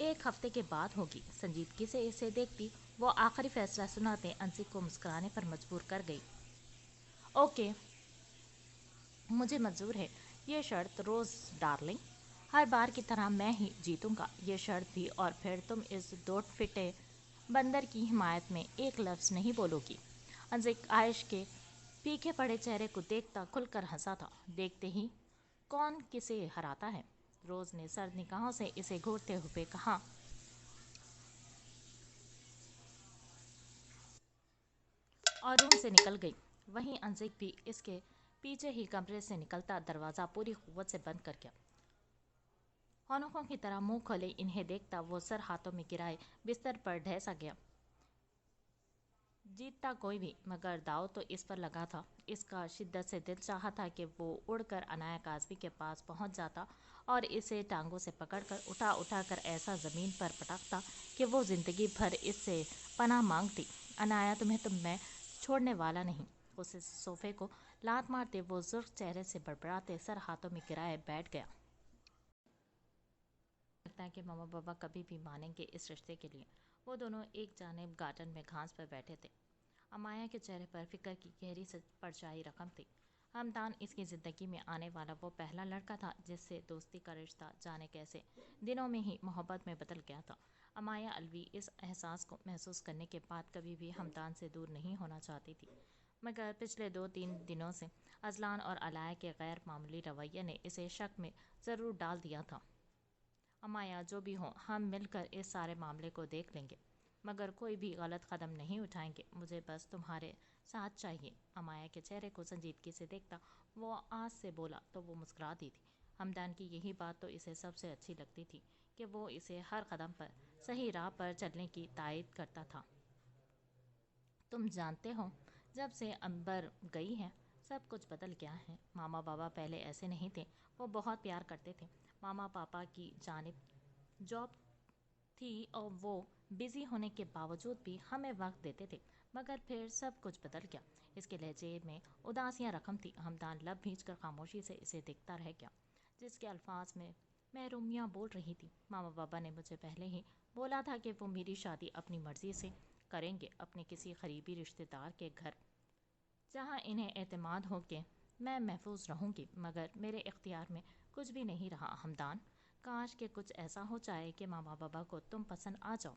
1 हफ्ते के बाद होगी। संजीदगी से इसे देखती वो आखिरी फैसला सुनाते अंशिक को मुस्कुराने पर मजबूर कर गई। ओके, मुझे मंजूर है ये शर्त रोज़ डार्लिंग। हर बार की तरह मैं ही जीतूंगा ये शर्त भी, और फिर तुम इस 2 फीटे बंदर की हिमायत में एक लफ्ज़ नहीं बोलोगी। अंजिक आयश के फीके पड़े चेहरे को देखता खुलकर हंसा था। देखते ही कौन किसे हराता है। रोज़ ने सर्द निगाहों से इसे घूरते हुए कहा और रूम से निकल गई। वहीं अंजिक भी इसके पीछे ही कमरे से निकलता दरवाज़ा पूरी कुव्वत से बंद कर गया। हौनकों की तरह मुंह खोले इन्हें देखता वो सर हाथों में गिराए बिस्तर पर ढह सा गया। जीतता कोई भी, मगर दाव तो इस पर लगा था। इसका शिद्दत से दिल चाहा था कि वो उड़कर अनाया काज़मी के पास पहुंच जाता और इसे टांगों से पकड़कर उठा उठा कर ऐसा ज़मीन पर पटकता कि वो ज़िंदगी भर इससे पनाह मांगती। अनाया, तुम्हें तो मैं छोड़ने वाला नहीं। उसे सोफे को लात मारते वो सुर्ख चेहरे से बड़बड़ाते सर हाथों में गिराए बैठ गया। लगता है कि मामा बाबा कभी भी मानेंगे इस रिश्ते के लिए। वो दोनों एक जानिब गार्डन में घास पर बैठे थे। अमाया के चेहरे पर फिक्र की गहरी से परछाई रकम थी। हमदान इसकी ज़िंदगी में आने वाला वो पहला लड़का था जिससे दोस्ती का रिश्ता जाने कैसे दिनों में ही मोहब्बत में बदल गया था। अमाया अलवी इस एहसास को महसूस करने के बाद कभी भी हमदान से दूर नहीं होना चाहती थी, मगर पिछले 2-3 दिनों से अजलान और अलाया के गैर मामूली रवैये ने इसे शक में ज़रूर डाल दिया था। अमाया, जो भी हो, हम मिलकर इस सारे मामले को देख लेंगे, मगर कोई भी गलत कदम नहीं उठाएंगे। मुझे बस तुम्हारे साथ चाहिए। अमाया के चेहरे को संजीदगी से देखता वो आज से बोला तो वो मुस्कुरा दी थी। हमदान की यही बात तो इसे सबसे अच्छी लगती थी कि वो इसे हर कदम पर सही राह पर चलने की तायद करता था। तुम जानते हो, जब से अंबर गई है सब कुछ बदल गया है। मामा बाबा पहले ऐसे नहीं थे। वो बहुत प्यार करते थे। मामा पापा की जानिब जॉब थी और वो बिजी होने के बावजूद भी हमें वक्त देते थे, मगर फिर सब कुछ बदल गया। इसके लहजे में उदासियां रकम थी। हमदान लब भींच कर खामोशी से इसे देखता रह गया, जिसके अल्फाज में महरूमियाँ बोल रही थी। मामा बाबा ने मुझे पहले ही बोला था कि वो मेरी शादी अपनी मर्जी से करेंगे, अपने किसी करीबी रिश्तेदार के घर, जहाँ इन्हें एतमाद हो कि मैं महफूज रहूँगी। मगर मेरे इख्तियार में कुछ भी नहीं रहा हमदान। काश कि कुछ ऐसा हो जाए कि मामा बाबा को तुम पसंद आ जाओ।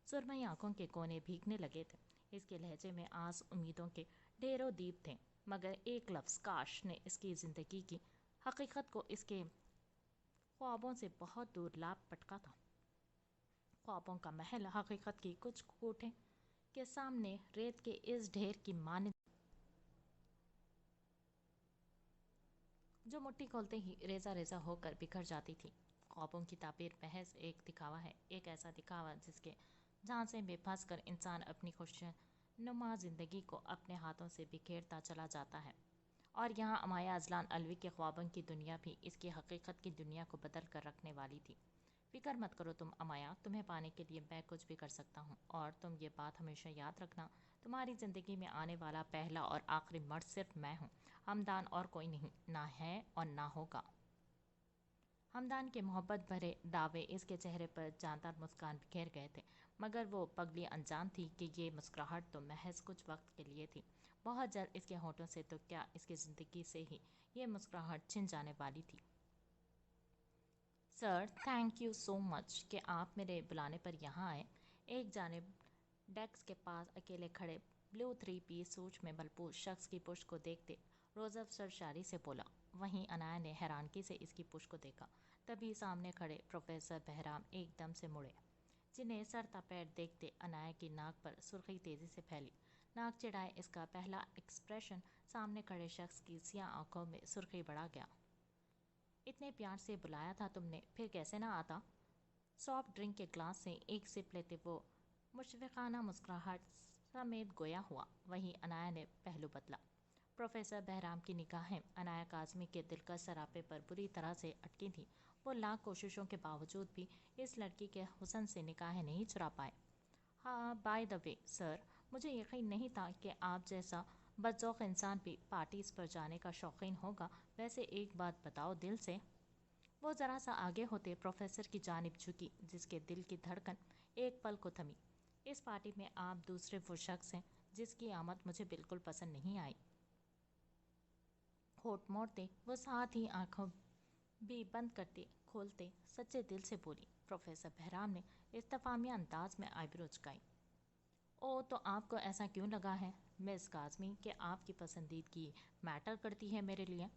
सुरमई आंखों के कोने भीगने लगे थे। इसके लहजे में आस उम्मीदों के ढेरों दीप थे, मगर एक लफ्ज़ काश ने इसकी ज़िंदगी की हकीकत को इसके ख्वाबों से बहुत दूर ला पटका था। ख्वाबों का महल हकीकत की कुछ कोठे के सामने रेत के इस ढेर की माने जो मुट्ठी खोलते ही रेजा रेजा होकर बिखर जाती थी। ख्वाबों की ताबीर महज एक दिखावा है, एक ऐसा दिखावा जिसके झांसे में फंस कर इंसान अपनी खुशनुमा जिंदगी को अपने हाथों से बिखेरता चला जाता है। और यहाँ अमाया अजलान अलवी के ख्वाबों की दुनिया भी इसकी हकीकत की दुनिया को बदल कर रखने वाली थी। फिक्र मत करो तुम अमाया, तुम्हें पाने के लिए मैं कुछ भी कर सकता हूँ। और तुम ये बात हमेशा याद रखना, तुम्हारी ज़िंदगी में आने वाला पहला और आखिरी मर्द सिर्फ मैं हूँ, हमदान और कोई नहीं, ना है और ना होगा। हमदान के मोहब्बत भरे दावे इसके चेहरे पर जानदार मुस्कान बिखेर गए थे, मगर वो पगली अनजान थी कि ये मुस्कुराहट तो महज कुछ वक्त के लिए थी। बहुत जल्द इसके होठों से तो क्या इसकी ज़िंदगी से ही ये मुस्कुराहट छिन जाने वाली थी। Sir, thank you so much कि आप मेरे बुलाने पर यहाँ आए। एक जानिब डेस्क के पास अकेले खड़े ब्लू थ्री पीस सूट में भरपूर शख्स की पुष्ट को देखते रोज़फ सरशारी से बोला। वहीं अनाया ने हैरानगी से इसकी पुष्ट को देखा। तभी सामने खड़े प्रोफेसर बहराम एकदम से मुड़े, जिन्हें सर तपेट देखते अनाया की नाक पर सुर्खी तेज़ी से फैली। नाक चिढ़ाए इसका पहला एक्सप्रेशन सामने खड़े शख्स की सियाह आंखों में सुर्खी बढ़ा गया। इतने प्यार से बुलाया था तुमने, फिर कैसे ना आता। सॉफ्ट ड्रिंक के ग्लास से एक सिप लेते वो मुशफ़िक़ाना मुस्कुराहट समेत गोया हुआ। वहीं अनाया ने पहलू बदला। प्रोफेसर बहराम की निगाहें अनाया काज़मी के दिलकश सरापे पर बुरी तरह से अटकी थी। वो लाख कोशिशों के बावजूद भी इस लड़की के हुस्न से निगाहें नहीं चुरा पाए। हाँ, बाय द वे सर, मुझे यकीन नहीं था कि आप जैसा बदज़ौक़ इंसान भी पार्टीज़ पर जाने का शौकीन होगा। वैसे एक बात बताओ दिल से। वो ज़रा सा आगे होते प्रोफेसर की जानिब झुकी, जिसके दिल की धड़कन एक पल को थमी। इस पार्टी में आप दूसरे वो शख्स हैं जिसकी आमद मुझे बिल्कुल पसंद नहीं आई। होठ मोड़ते वो साथ ही आंखों भी बंद करते खोलते सच्चे दिल से बोली। प्रोफेसर बहराम ने इस्तफामिया अंदाज में आईब्रो झुकाई। ओ, तो आपको ऐसा क्यों लगा है मिस काज़मी कि आपकी पसंदीदगी मैटर करती है मेरे लिए।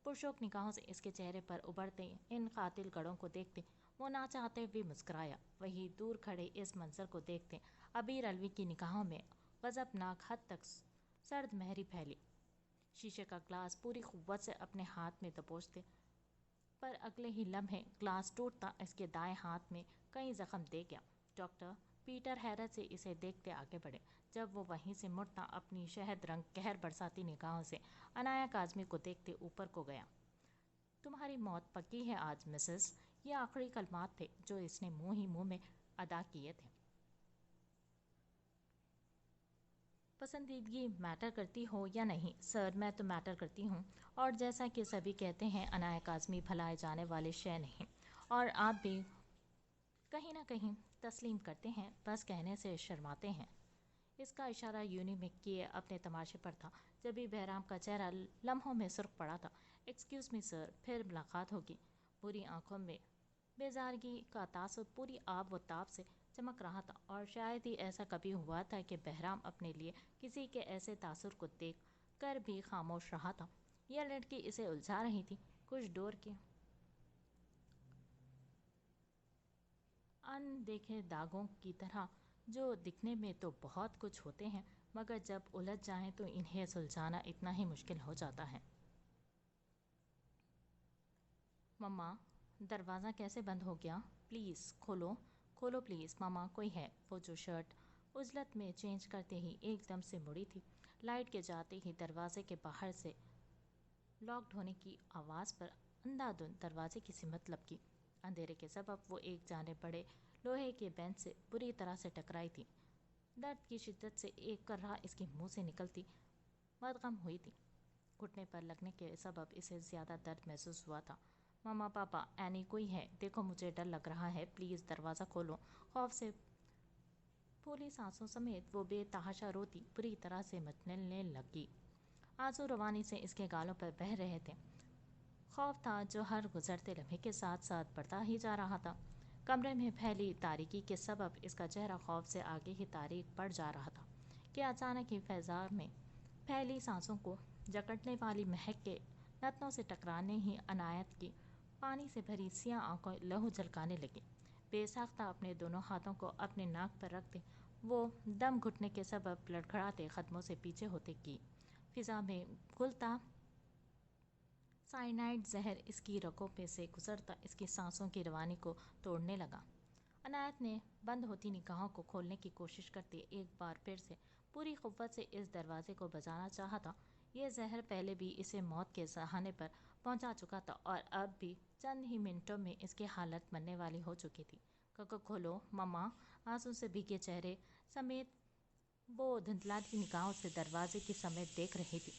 पुरशोक निगाहों से इसके चेहरे पर उभरते इन कातिल गढ़ों को देखते वो ना चाहते हुए मुस्कुराया। वहीं दूर खड़े इस मंजर को देखते अबीर अलवी की निगाहों में गज़बनाक हद तक सर्द महरी फैली। शीशे का ग्लास पूरी कुव्वत से अपने हाथ में दबोचते, पर अगले ही लम्हे ग्लास टूटता इसके दाएं हाथ में कई जख्म दे गया। डॉक्टर पीटर हैरत से इसे देखते आगे बढ़े। जब वो वहीं से मुड़ता अपनी शहद रंग कहर बरसाती निगाहों से अनाया काज़मी को देखते ऊपर को गया। तुम्हारी मौत पक्की है आज मिसेस, ये आखिरी कलमात थे जो इसने मुंह ही मुंह में अदा किए थे। पसंदीदगी मैटर करती हो या नहीं सर, मैं तो मैटर करती हूँ। और जैसा कि सभी कहते हैं अनाया काज़मी भलाए जाने वाले शय नहीं, और आप भी कहीं ना कहीं तस्लीम करते हैं, बस कहने से शर्माते हैं। इसका इशारा यूनी में किए अपने तमाशे पर था। जब भी बहराम का चेहरा लम्हों में सुर्ख पड़ा था। एक्सक्यूज़ मी सर, फिर मुलाकात होगी। बुरी आंखों में बेजारगी का तासुर पूरी आब व ताब से चमक रहा था, और शायद ही ऐसा कभी हुआ था कि बहराम अपने लिए किसी के ऐसे तासुर को देख कर भी खामोश रहा था। यह लड़की इसे उलझा रही थी, कुछ डोर के अनदेखे दागों की तरह, जो दिखने में तो बहुत कुछ होते हैं, मगर जब उलझ जाएं तो इन्हें सुलझाना इतना ही मुश्किल हो जाता है। मम्मा, दरवाज़ा कैसे बंद हो गया? प्लीज़ खोलो, खोलो प्लीज़ मम्मा, कोई है। वो जो शर्ट उजलत में चेंज करते ही एकदम से मुड़ी थी। लाइट के जाते ही दरवाजे के बाहर से लॉक्ड होने की आवाज़ पर अंधाधुंध दरवाजे की सिमत लपकी। अंधेरे के सबब वो एक जाने बड़े लोहे के बेंच से बुरी तरह से टकराई थी। दर्द की शिद्दत से एक कर्रा इसके मुंह से निकलती मदगम हुई थी। घुटने पर लगने के सबब इसे ज़्यादा दर्द महसूस हुआ था। मामा, पापा, एनी, कोई है? देखो मुझे डर लग रहा है, प्लीज़ दरवाज़ा खोलो। खौफ से फूली सांसों समेत वो बेतहाशा रोती बुरी तरह से मचलने लगी। आंसू रवानी से इसके गालों पर बह रहे थे। खौफ था जो हर गुजरते लम्हे के साथ साथ बढ़ता ही जा रहा था। کمرے میں پھیلی تاریکی کے سبب اس کا چہرہ خوف سے آگے ہی تاریک پڑ جا رہا تھا کہ اچانک ہی فضا میں پھیلی سانسوں کو جکڑنے والی مہک کے نتنوں سے ٹکرانے ہی عنایت کی پانی سے بھری سیاہ آنکھوں لہو جھلکانے لگی۔ بے ساختہ اپنے دونوں ہاتھوں کو اپنے ناک پر رکھتے وہ دم گھٹنے کے سبب لڑکھڑاتے قدموں سے پیچھے ہوتے کی فضا میں گھلتا سائنائڈ زہر اس کی رگوں پہ سے گزرتا اس کی سانسوں کی روانی کو توڑنے لگا۔ عنایت نے بند ہوتی نگاہوں کو کھولنے کی کوشش کرتے ایک بار پھر سے پوری قوت سے اس دروازے کو بجانا چاہا تھا۔ یہ زہر پہلے بھی اسے موت کے سہانے پر پہنچا چکا تھا اور اب بھی چند ہی منٹوں میں اس کی حالت مرنے والی ہو چکی تھی۔ کھولو مما، آنسو سے بھیگے چہرے سمیت وہ دھندلاتی نگاہوں سے دروازے کی سمیت دیکھ رہی تھی۔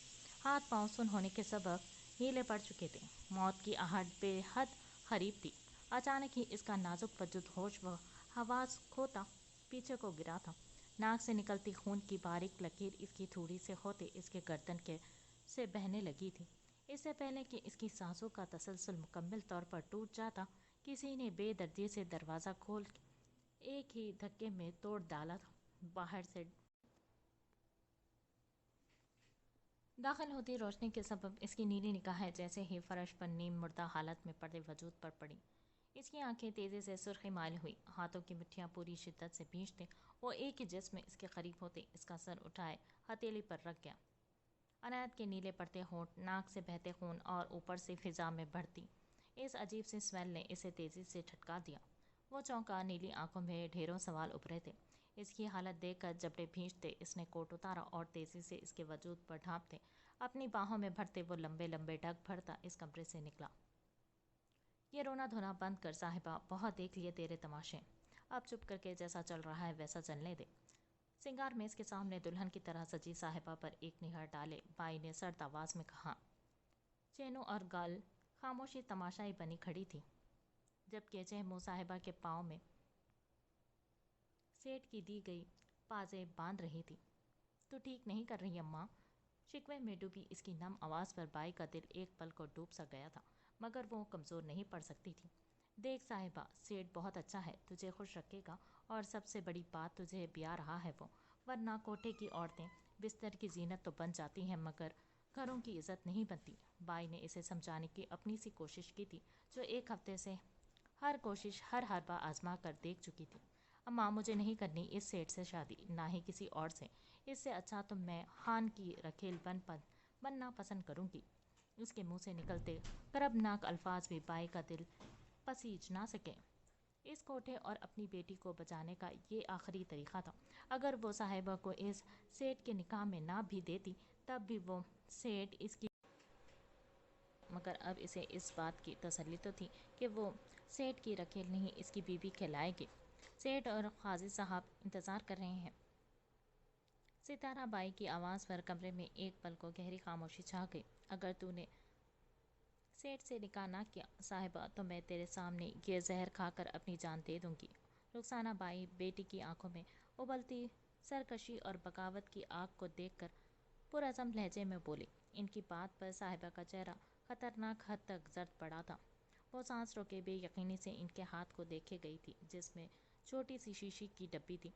ہاتھ پاؤں سن ہونے کے سبب ہیلے پڑ چکے تھے۔ موت کی آہٹ بے حد قریب تھی۔ اچانک ہی اس کا نازک وجود ہوش و حواس کھوتا پیچھے کو گرا تھا۔ ناک سے نکلتی خون کی باریک لکیر اس کی تھوڑی سے ہوتے اس کے گردن کے سے بہنے لگی تھی۔ اس سے پہلے کہ اس کی سانسوں کا تسلسل مکمل طور پر ٹوٹ جاتا، کسی نے بے دردی سے دروازہ کھول ایک ہی دھکے میں توڑ ڈالا تھا۔ باہر سے داخل ہوتی روشنی کے سبب اس کی نیلی نگاہیں جیسے ہی فرش پر نیم مردہ حالت میں پڑے وجود پر پڑی۔ اس کی آنکھیں تیزی سے سرخی مائل ہوئی، ہاتھوں کی مٹھیاں پوری شدت سے بھینچتے وہ ایک ہی جسم میں اس کے قریب ہوتے اس کا سر اٹھائے ہتھیلی پر رکھ گیا۔ عنایت کے نیلے پڑتے ہونٹ، ناک سے بہتے خون اور اوپر سے فضا میں بڑھتی اس عجیب سی اسمیل نے اسے تیزی سے جھٹکا دیا۔ وہ چونکا، نیلی آنکھوں میں ڈھیروں سوال ابھرے تھے۔ اس کی حالت دیکھ کر جبڑے بھینچتے اس نے کوٹ اتارا اور تیزی سے اس کے وجود پر ڈھانپتے اپنی باہوں میں بھرتے وہ لمبے لمبے ڈگ بھرتا اس کمرے سے نکلا۔ یہ رونا دھونا بند کر صاحبہ، بہت دیکھ لیے تیرے تماشے، اب چپ کر کے جیسا چل رہا ہے ویسا چلنے دے۔ سنگار میز کے سامنے دلہن کی طرح سجی صاحبہ پر ایک نگاہ ڈالے بائی نے سرد آواز میں کہا۔ چینو اور گال خاموشی تماشائی بنی کھڑی تھی، جبکہ چہمو صاحبہ کے پاؤں میں سیٹ کی دی گئی پازیں باندھ رہی تھی۔ تو ٹھیک نہیں کر رہی اماں؟ شکوے میں ڈوبی اس کی نم آواز پر بائی کا دل ایک پل کو ڈوب سا گیا تھا، مگر وہ کمزور نہیں پڑ سکتی تھی۔ دیکھ صاحبہ، سیٹ بہت اچھا ہے، تجھے خوش رکھے گا، اور سب سے بڑی بات تجھے بیا رہا ہے وہ، ورنہ کوٹھے کی عورتیں بستر کی زینت تو بن جاتی ہیں مگر گھروں کی عزت نہیں بنتی۔ بائی نے اسے سمجھانے کی اپنی سی کوشش کی تھی، جو ایک ہفتے سے ہر کوشش ہر حربہ آزما کر دیکھ چکی تھی۔ اماں، مجھے نہیں کرنی اس سیٹ سے شادی، نہ ہی کسی اور سے، اس سے اچھا تو میں خان کی رکھیل بننا پسند کروں گی۔ اس کے منہ سے نکلتے کربناک الفاظ بھی بائی کا دل پسیج نہ سکے۔ اس کوٹھے اور اپنی بیٹی کو بچانے کا یہ آخری طریقہ تھا۔ اگر وہ صاحبہ کو اس سیٹ کے نکاح میں نہ بھی دیتی تب بھی وہ سیٹ اس کی، مگر اب اسے اس بات کی تسلی تو تھی کہ وہ سیٹ کی رکھیل نہیں اس کی بیوی کہلائے گی۔ سیٹ اور قاضی صاحب انتظار کر رہے ہیں۔ ستارہ بائی کی آواز پر کمرے میں ایک پل کو گہری خاموشی چھا گئی۔ اگر تو نے سیٹ سے نکاح نہ کیا صاحبہ تو میں تیرے سامنے یہ زہر کھا کر اپنی جان دے دوں گی۔ رخسانہ بائی بیٹی کی آنکھوں میں ابلتی سرکشی اور بغاوت کی آگ کو دیکھ کر پرعزم لہجے میں بولی۔ ان کی بات پر صاحبہ کا چہرہ خطرناک حد تک زرد پڑا تھا۔ وہ سانس روکے بے یقینی سے ان کے ہاتھ کو دیکھے گئی تھی جس میں چھوٹی سی شیشی کی ڈبی تھی۔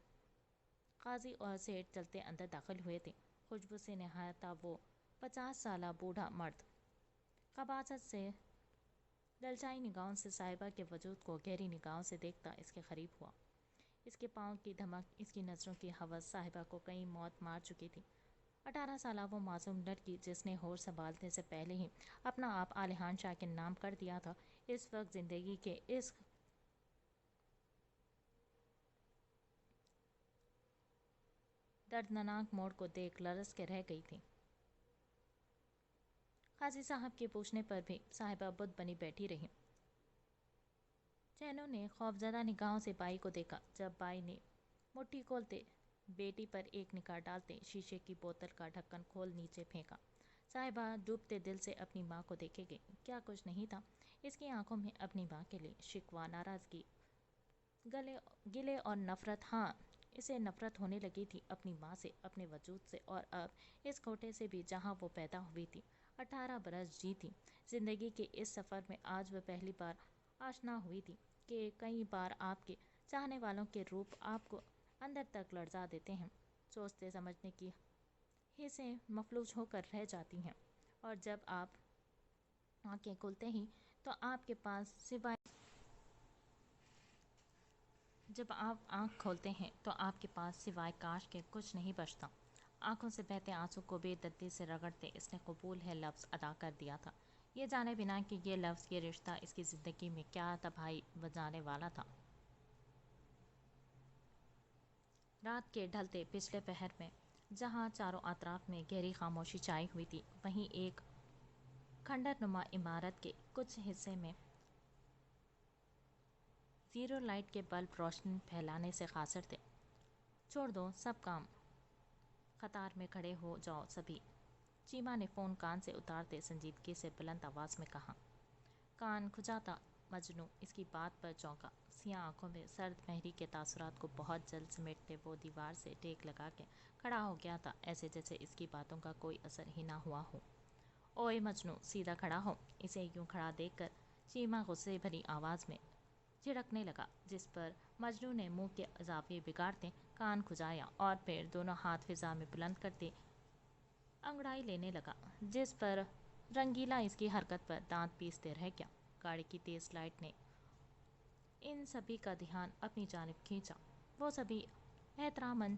قاضی اور سیٹ چلتے اندر داخل ہوئے تھے۔ خوشبو سے نہاتا وہ 50 سالہ بوڑھا مرد قباست سے للچائی نگاہوں سے صاحبہ کے وجود کو گہری نگاہوں سے دیکھتا اس کے قریب ہوا۔ اس کے پاؤں کی دھمک، اس کی نظروں کی ہوس صاحبہ کو کئی موت مار چکی تھی۔ 18 سالہ وہ معصوم لڑکی جس نے ہوش سنبھالنے سے پہلے ہی اپنا آپ عالیحان شاہ کے نام کر دیا تھا، اس وقت زندگی کے اس دردناک موڑ کو دیکھ لرز کے رہ گئی تھی۔ قاضی صاحب کے پوچھنے پر بھی صاحبہ بت بنی بیٹھی رہی۔ چینو نے خوفزدہ نگاہوں سے بائی کو دیکھا۔ جب بائی نے مٹھی کھولتے بیٹی پر ایک نگاہ ڈالتے شیشے کی بوتل کا ڈھکن کھول نیچے پھینکا، صاحبہ ڈوبتے دل سے اپنی ماں کو دیکھے گئی۔ کیا کچھ نہیں تھا اس کی آنکھوں میں اپنی ماں کے لیے؟ شکوہ، ناراضگی، گلے اور نفرت۔ ہاں، اسے نفرت ہونے لگی تھی اپنی ماں سے، اپنے وجود سے، اور اب اس کوٹھے سے بھی جہاں وہ پیدا ہوئی تھی۔ 18 برس جی تھی۔ زندگی کے اس سفر میں آج وہ پہلی بار آشنا ہوئی تھی کہ کئی بار آپ کے چاہنے والوں کے روپ آپ کو اندر تک لرزا دیتے ہیں. سوچتے سمجھنے کی حصیں مفلوج ہو کر رہ جاتی ہیں، اور جب آپ آنکھیں کھولتے ہی تو آپ کے پاس سوائے کاش کے کچھ نہیں بچتا. آنکھوں سے بہتے آنسو کو بے دردی سے رگڑتے اس نے قبول ہے لفظ ادا کر دیا تھا، یہ جانے بنا کہ یہ لفظ، یہ رشتہ اس کی زندگی میں کیا تباہی بجانے والا تھا. رات کے ڈھلتے پچھلے پہر میں جہاں چاروں اطراف میں گہری خاموشی چھائی ہوئی تھی، وہیں ایک کھنڈر نما عمارت کے کچھ حصے میں زیرو لائٹ کے بلب روشنی پھیلانے سے قاصر تھے. چھوڑ دو سب کام، قطار میں کھڑے ہو جاؤ سبھی، چیما نے فون کان سے اتارتے سنجیدگی سے بلند آواز میں کہا. کان کھجاتا مجنوں اس کی بات پر چونکا. سیاہ آنکھوں میں سرد مہری کے تاثرات کو بہت جلد سمیٹتے وہ دیوار سے ٹیک لگا کے کھڑا ہو گیا تھا، ایسے جیسے اس کی باتوں کا کوئی اثر ہی نہ ہوا ہو. اوئے مجنوں، سیدھا کھڑا ہو. اسے یوں کھڑا دیکھ کر چیما غصے بھری آواز میں جھڑکنے لگا، جس پر مجنوں نے منہ کے زاویے بگاڑتے کان کھجایا اور پھر دونوں ہاتھ فضا میں بلند کرتے انگڑائی لینے لگا، جس پر رنگیلا اس کی حرکت پر دانت پیستے رہ گیا. گاڑی کی تیز لائٹ نے ان سبھی کا دھیان اپنی جانب کھینچا. وہ سبھی احتراماً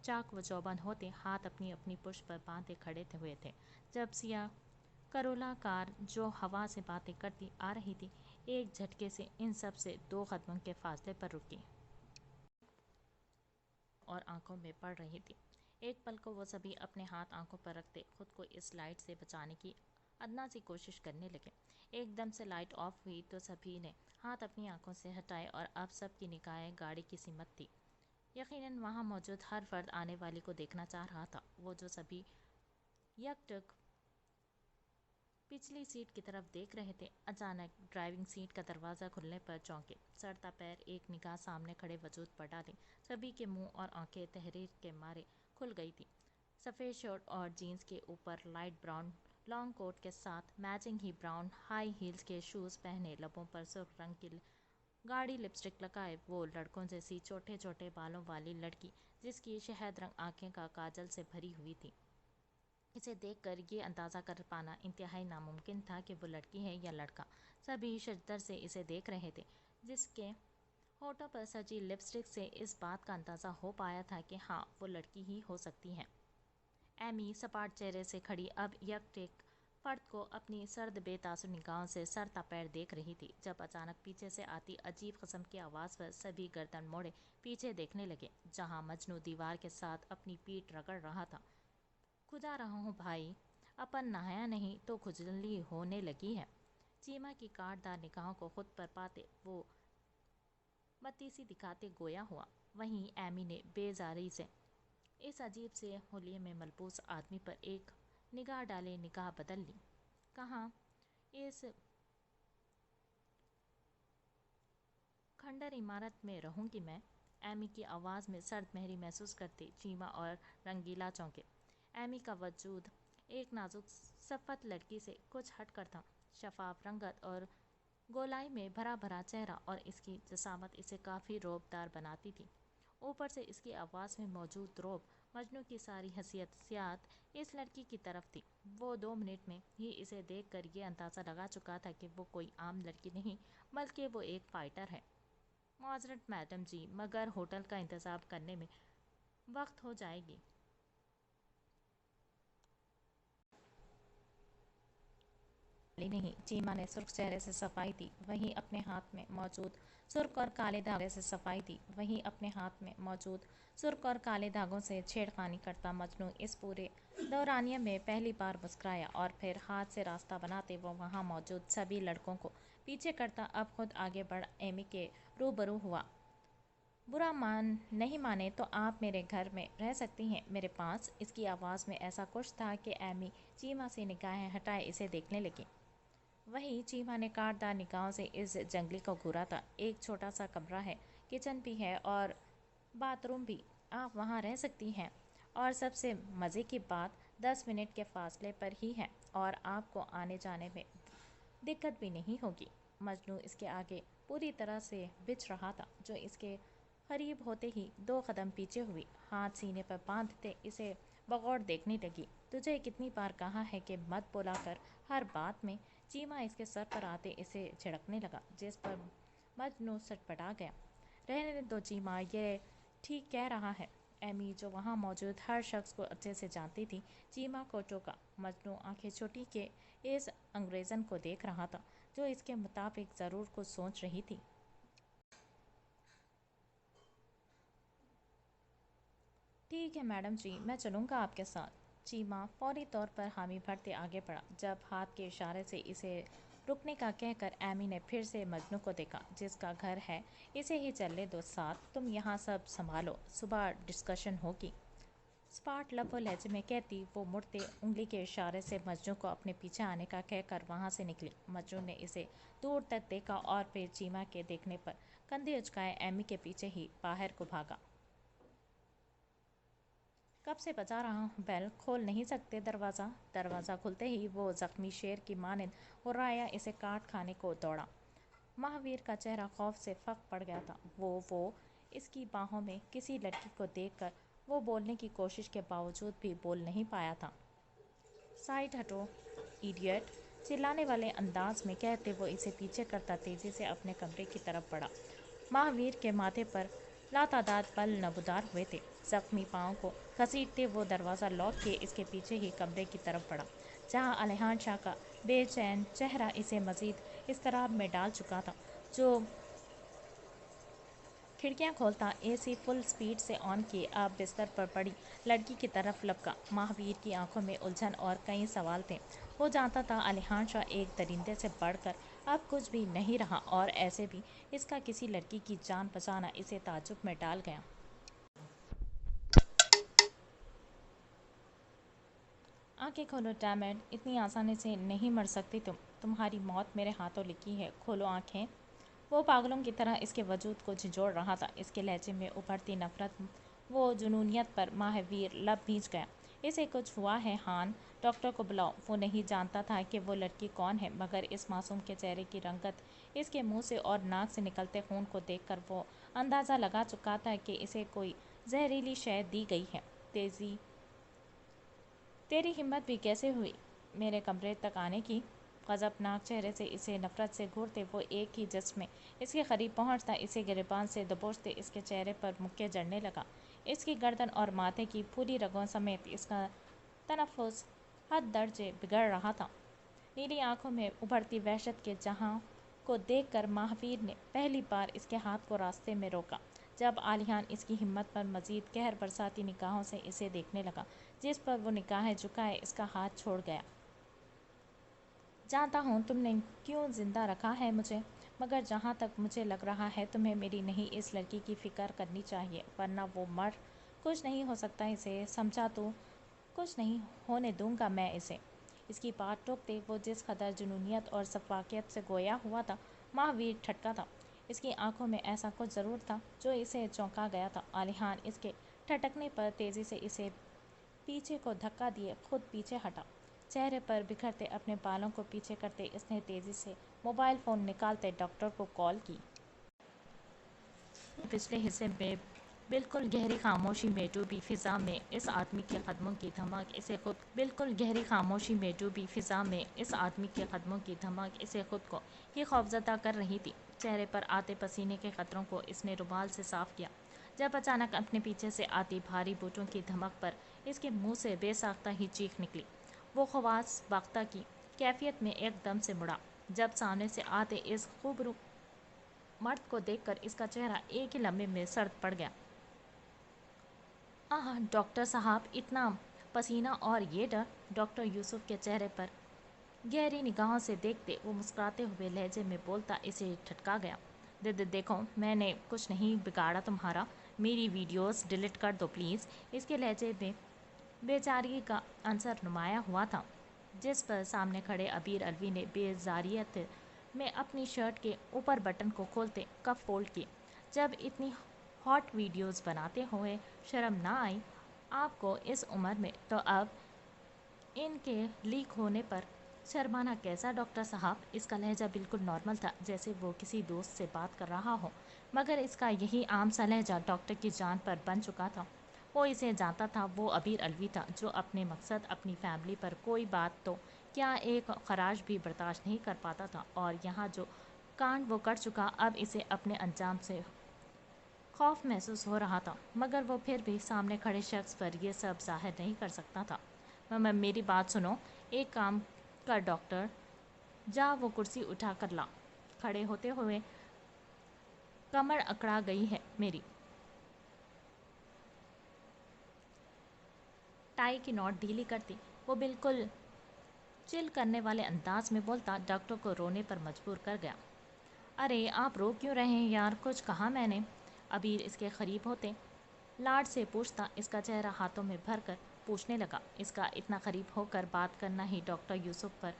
چاق و چوبند ہوتے ہاتھ اپنی اپنی پشت پر باندھے کھڑے ہوئے تھے، جب سیاہ کرولا کار جو ہوا سے باتیں کرتی آ رہی تھی ایک جھٹکے سے ان سب سے 2 قدموں کے فاصلے پر رکی اور آنکھوں میں پڑ رہی تھی. ایک پل کو وہ سبھی اپنے ہاتھ آنکھوں پر رکھتے خود کو اس لائٹ سے بچانے کی ادنا سی کوشش کرنے لگے. ایک دم سے لائٹ آف ہوئی تو سبھی نے ہاتھ اپنی آنکھوں سے ہٹائے اور اب سب کی نگاہیں گاڑی کی سمت تھی. یقیناً وہاں موجود ہر فرد آنے والی کو دیکھنا چاہ رہا تھا. وہ جو سبھی یک ٹک پچھلی سیٹ کی طرف دیکھ رہے تھے اچانک ڈرائیونگ سیٹ کا دروازہ کھلنے پر چونکے. سڑتا پیر ایک نگاہ سامنے کھڑے وجود پر ڈالیں، سبھی کے منہ اور آنکھیں تحریر کے مارے کھل گئی تھی. سفید شرٹ اور جینس کے اوپر لائٹ براؤن لانگ کوٹ کے ساتھ میچنگ ہی براؤن ہائی ہیلز کے شوز پہنے، لبوں پر سرخ رنگ کی گاڑی لپسٹک لگائے وہ لڑکوں جیسی چھوٹے چھوٹے بالوں والی لڑکی جس کی شہد رنگ آنکھیں کا کاجل سے بھری ہوئی تھی. اسے دیکھ کر یہ اندازہ کر پانا انتہائی ناممکن تھا کہ وہ لڑکی ہے یا لڑکا. سبھی شدت سے اسے دیکھ رہے تھے، جس کے ہونٹوں پر سجی لپسٹک سے اس بات کا اندازہ ہو پایا تھا کہ ہاں وہ لڑکی ہی ہو سکتی ہے. ایمی سپاٹ چہرے سے کھڑی اب یک ٹک فرد کو اپنی سرد بے تاثر نگاہوں سے سر تا پیر دیکھ رہی تھی، جب اچانک پیچھے سے آتی عجیب قسم کی آواز پر سبھی گردن موڑے پیچھے دیکھنے لگے، جہاں مجنوں دیوار کے ساتھ اپنی پیٹھ رگڑ رہا تھا. کھجا رہا ہوں بھائی، اپن نہایا نہیں تو کھجلی ہونے لگی ہے. چیما کی کاٹ دار نگاہوں کو خود پر پاتے وہ متی سی دکھاتے گویا ہوا. وہیں ایمی نے بے زاری سے اس عجیب سے حلیے میں ملبوس آدمی پر ایک نگاہ ڈالے نگاہ بدل لی. کہاں اس کھنڈر عمارت میں رہوں گی میں؟ ایمی کی آواز میں سرد مہری محسوس کرتے چیما اور رنگیلا چونکے. ایمی کا وجود ایک نازک صفت لڑکی سے کچھ ہٹ کر تھا، شفاف رنگت اور گولائی میں بھرا بھرا چہرہ، اور اس کی جسامت اسے کافی رعب دار بناتی تھی. اوپر سے اس کی آواز میں موجود رعب، مجنوں کی ساری حیثیت اس لڑکی کی طرف تھی. وہ 2 منٹ میں ہی اسے دیکھ کر یہ اندازہ لگا چکا تھا کہ وہ کوئی عام لڑکی نہیں بلکہ وہ ایک فائٹر ہے. معذرت میڈم جی، مگر ہوٹل کا انتظام کرنے میں وقت ہو جائے گی. نہیں، چیما نے سرخ چہرے سے صفائی دی. وہیں اپنے ہاتھ میں موجود سرخ اور کالے دھاگے سے صفائی دی. وہیں اپنے ہاتھ میں موجود سرخ اور کالے دھاگوں سے چھیڑخانی کرتا مجنوں اس پورے دورانیے میں پہلی بار مسکرایا، اور پھر ہاتھ سے راستہ بناتے وہ وہاں موجود سبھی لڑکوں کو پیچھے کرتا اب خود آگے بڑھ ایمی کے روبرو ہوا. برا نہیں مانے تو آپ میرے گھر میں رہ سکتی ہیں، میرے پاس. اس کی آواز میں ایسا کچھ تھا کہ ایمی چیما سے نگاہیں ہٹائے اسے دیکھنے لگی. وہیں چیما نے کاٹ دار نگاہوں سے اس جنگلی کو گھورا تھا. ایک چھوٹا سا کمرہ ہے، کچن بھی ہے اور باتھ روم بھی، آپ وہاں رہ سکتی ہیں. اور سب سے مزے کی بات 10 منٹ کے فاصلے پر ہی ہے اور آپ کو آنے جانے میں دقت بھی نہیں ہوگی. مجنوں اس کے آگے पूरी तरह से बिछ रहा था, जो इसके करीब होते ही 2 कदम पीछे हुई, हाथ सीने पर बांधते इसे बगौर देखने लगी। तुझे कितनी बार कहा है कि मत बोला कर। हर बात में चीमा इसके सर पर आते इसे झिड़कने लगा, जिस पर मजनू सटपटा गया। रहने दो चीमा, ये ठीक कह रहा है। एमी, जो वहाँ मौजूद हर शख्स को अच्छे से जानती थी, चीमा को टोका। मजनू आंखें छोटी के इस अंग्रेज़न को देख रहा था, जो इसके मुताबिक ज़रूर कुछ सोच रही थी। ठीक है मैडम जी, मैं चलूँगा आपके साथ। चीमा फौरी तौर पर हामी भरते आगे बढ़ा। जब हाथ के इशारे से इसे रुकने का कहकर एमी ने फिर से मजनू को देखा। जिसका घर है, इसे ही चलने दो साथ। तुम यहाँ सब संभालो, सुबह डिस्कशन होगी। स्पार्ट लब वो लहजे में कहती वो मुड़ते उंगली के इशारे से मजनू को अपने पीछे आने का कहकर वहाँ से निकली। मजनू ने इसे दूर तक देखा और फिर चीमा के देखने पर कंधे उचकाए एमी के पीछे ही बाहर को भागा। कब से बजा रहा हूँ बेल, खोल नहीं सकते दरवाज़ा? दरवाज़ा खुलते ही वो जख्मी शेर की मानिंद हुर्राया इसे काट खाने को दौड़ा। महावीर का चेहरा खौफ से फक पड़ गया था। वो इसकी बाहों में किसी लड़की को देखकर वो बोलने की कोशिश के बावजूद भी बोल नहीं पाया था। साइड हटो इडियट, चिल्लाने वाले अंदाज में कहते वो इसे पीछे करता तेजी से अपने कमरे की तरफ बढ़ा। महावीर के माथे पर लातादाद बल नबूदार हुए थे। जख्मी पाँव को घसीटते वो दरवाज़ा लॉक किए इसके पीछे ही कमरे की तरफ बढ़ा, जहाँ अलिहान शाह का बेचैन चेहरा इसे मजीद इस्तराब में डाल चुका था। जो खिड़कियां खोलता एसी फुल स्पीड से ऑन किए अब बिस्तर पर पड़ी लड़की की तरफ लपका। महावीर की आंखों में उलझन और कई सवाल थे। वो जानता था अलिहान शाह एक दरिंदे से बढ़कर अब कुछ भी नहीं रहा, और ऐसे भी इसका किसी लड़की की जान बचाना इसे ताज्जुब में डाल गया। आंखें खोलो डैमेड, इतनी आसानी से नहीं मर सकती तुम। तुम्हारी मौत मेरे हाथों लिखी है, खोलो आंखें। वो पागलों की तरह इसके वजूद को झिझोड़ रहा था। इसके लहजे में उभरती नफरत, वो जुनूनियत पर महावीर लब भींच गया। इसे कुछ हुआ है हान, डॉक्टर को बुलाओ। वो नहीं जानता था कि वो लड़की कौन है, मगर इस मासूम के चेहरे की रंगत, इसके मुंह से और नाक से निकलते खून को देखकर वो अंदाज़ा लगा चुका था कि इसे कोई जहरीली शय दी गई है। तेरी हिम्मत भी कैसे हुई मेरे कमरे तक आने की? गज़बनाक चेहरे से इसे नफरत से घूरते वो एक ही जस्ट में इसके करीब पहुंचता, इसे गिरबान से दबोचते इसके चेहरे पर मुक्के जड़ने लगा। इसकी गर्दन और माथे की पूरी रगों समेत इसका तनफ़ुस हद दर्जे बिगड़ रहा था। नीली आंखों में उभरती वहशत के जहां को देखकर महावीर ने पहली बार इसके हाथ को रास्ते में रोका, जब आलियान इसकी हिम्मत पर मजीद कहर बरसाती निगाहों से इसे देखने लगा, जिस पर वो निगाहें झुकाए इसका हाथ छोड़ गया। जानता हूँ तुमने क्यों जिंदा रखा है मुझे, मगर जहाँ तक मुझे लग रहा है तुम्हें मेरी नहीं इस लड़की की फ़िक्र करनी चाहिए, वरना वो मर कुछ नहीं हो सकता इसे, समझा तू? कुछ नहीं होने दूंगा मैं इसे। इसकी बात टोकते वो जिस कदर जुनूनियत और सफाकियत से गोया हुआ था, महावीर ठटका था। इसकी आंखों में ऐसा कुछ ज़रूर था जो इसे चौंका गया था। आलिहान इसके ठटकने पर तेज़ी से इसे पीछे को धक्का दिए खुद पीछे हटा। चेहरे पर बिखरते अपने बालों को पीछे करते इसने तेज़ी से मोबाइल फ़ोन निकालते डॉक्टर को कॉल की। पिछले हिस्से में बिल्कुल गहरी खामोशी में डूबी फिजा में इस आदमी के कदमों की धमक इसे खुद बिल्कुल गहरी खामोशी में डूबी फिजा में इस आदमी के कदमों की धमक इसे खुद को ही खौफजदा कर रही थी। चेहरे पर आते पसीने के कतरों को इसने रुमाल से साफ किया, जब अचानक अपने पीछे से आती भारी बूटों की धमक पर इसके मुंह से बेसाख्ता ही चीख निकली। वो खवास बाख्ता की कैफियत में एकदम से मुड़ा, जब सामने से आते इस खूबरू मर्द को देखकर इसका चेहरा एक ही लम्हे में सर्द पड़ गया। आह डॉक्टर साहब, इतना पसीना और ये डर! डॉक्टर यूसुफ के चेहरे पर गहरी निगाहों से देखते वो मुस्कुराते हुए लहजे में बोलता इसे ठटका गया। देखो, मैंने कुछ नहीं बिगाड़ा तुम्हारा, मेरी वीडियोस डिलीट कर दो प्लीज़। इसके लहजे में बेचारी का अंसर नुमाया हुआ था, जिस पर सामने खड़े अबीर अलवी ने बेजारियत में अपनी शर्ट के ऊपर बटन को खोलते कफ फोल्ड किए। जब इतनी हॉट वीडियोस बनाते हुए शर्म ना आई आपको इस उम्र में, तो अब इनके लीक होने पर शर्माना कैसा डॉक्टर साहब? इसका लहजा बिल्कुल नॉर्मल था, जैसे वो किसी दोस्त से बात कर रहा हो, मगर इसका यही आम सा लहजा डॉक्टर की जान पर बन चुका था। वो इसे जानता था, वो अबीर अलवी था जो अपने मकसद, अपनी फैमिली पर कोई बात तो क्या एक खराज भी बर्दाश्त नहीं कर पाता था। और यहाँ जो कांड वो कर चुका, अब इसे अपने अंजाम से खौफ महसूस हो रहा था, मगर वो फिर भी सामने खड़े शख्स पर यह सब जाहिर नहीं कर सकता था। मेरी बात सुनो, एक काम कर डॉक्टर, जा वो कुर्सी उठा कर ला। खड़े होते हुए कमर अकड़ा गई है मेरी। टाई की नॉट ढीली करती वो बिल्कुल चिल करने वाले अंदाज में बोलता, डॉक्टर को रोने पर मजबूर कर गया। अरे आप रो क्यों रहे हैं यार, कुछ कहा मैंने? अबीर इसके करीब होते लाड से पूछता, इसका चेहरा हाथों में भर कर पूछने लगा। इसका इतना करीब होकर बात करना ही डॉक्टर यूसुफ पर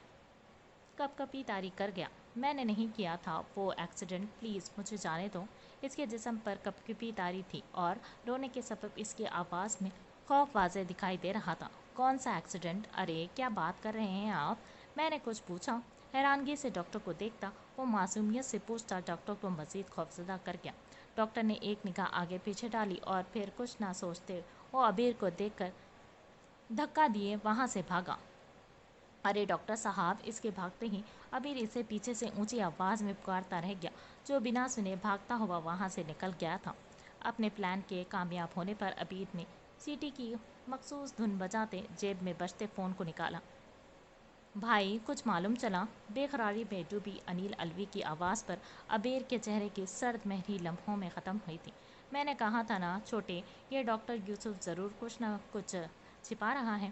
कपकपी तारी कर गया। मैंने नहीं किया था वो एक्सीडेंट, प्लीज़ मुझे जाने दो। इसके जिस्म पर कपकपी तारी थी और रोने के सबब इसकी आवाज़ में खौफ वाज़े दिखाई दे रहा था। कौन सा एक्सीडेंट? अरे क्या बात कर रहे हैं आप? मैंने कुछ पूछा। हैरानगी से डॉक्टर को देखता वो मासूमियत से पूछता, डॉक्टर को मज़ीद खौफजदा कर गया। डॉक्टर ने एक निगाह आगे पीछे डाली और फिर कुछ ना सोचते वो अबीर को देखकर धक्का दिए वहाँ से भागा। अरे डॉक्टर साहब! इसके भागते ही अबीर इसे पीछे से ऊंची आवाज़ में पुकारता रह गया, जो बिना सुने भागता हुआ वहाँ से निकल गया था। अपने प्लान के कामयाब होने पर अबीर ने सीटी की मखसूस धुन बजाते जेब में बजते फ़ोन को निकाला। भाई कुछ मालूम चला? बेकरारी में डूबी अनिल अलवी की आवाज़ पर अबीर के चेहरे की सर्द महरी लम्हों में ख़त्म हुई थी। मैंने कहा था ना छोटे, ये डॉक्टर यूसुफ ज़रूर कुछ न कुछ छिपा रहा है।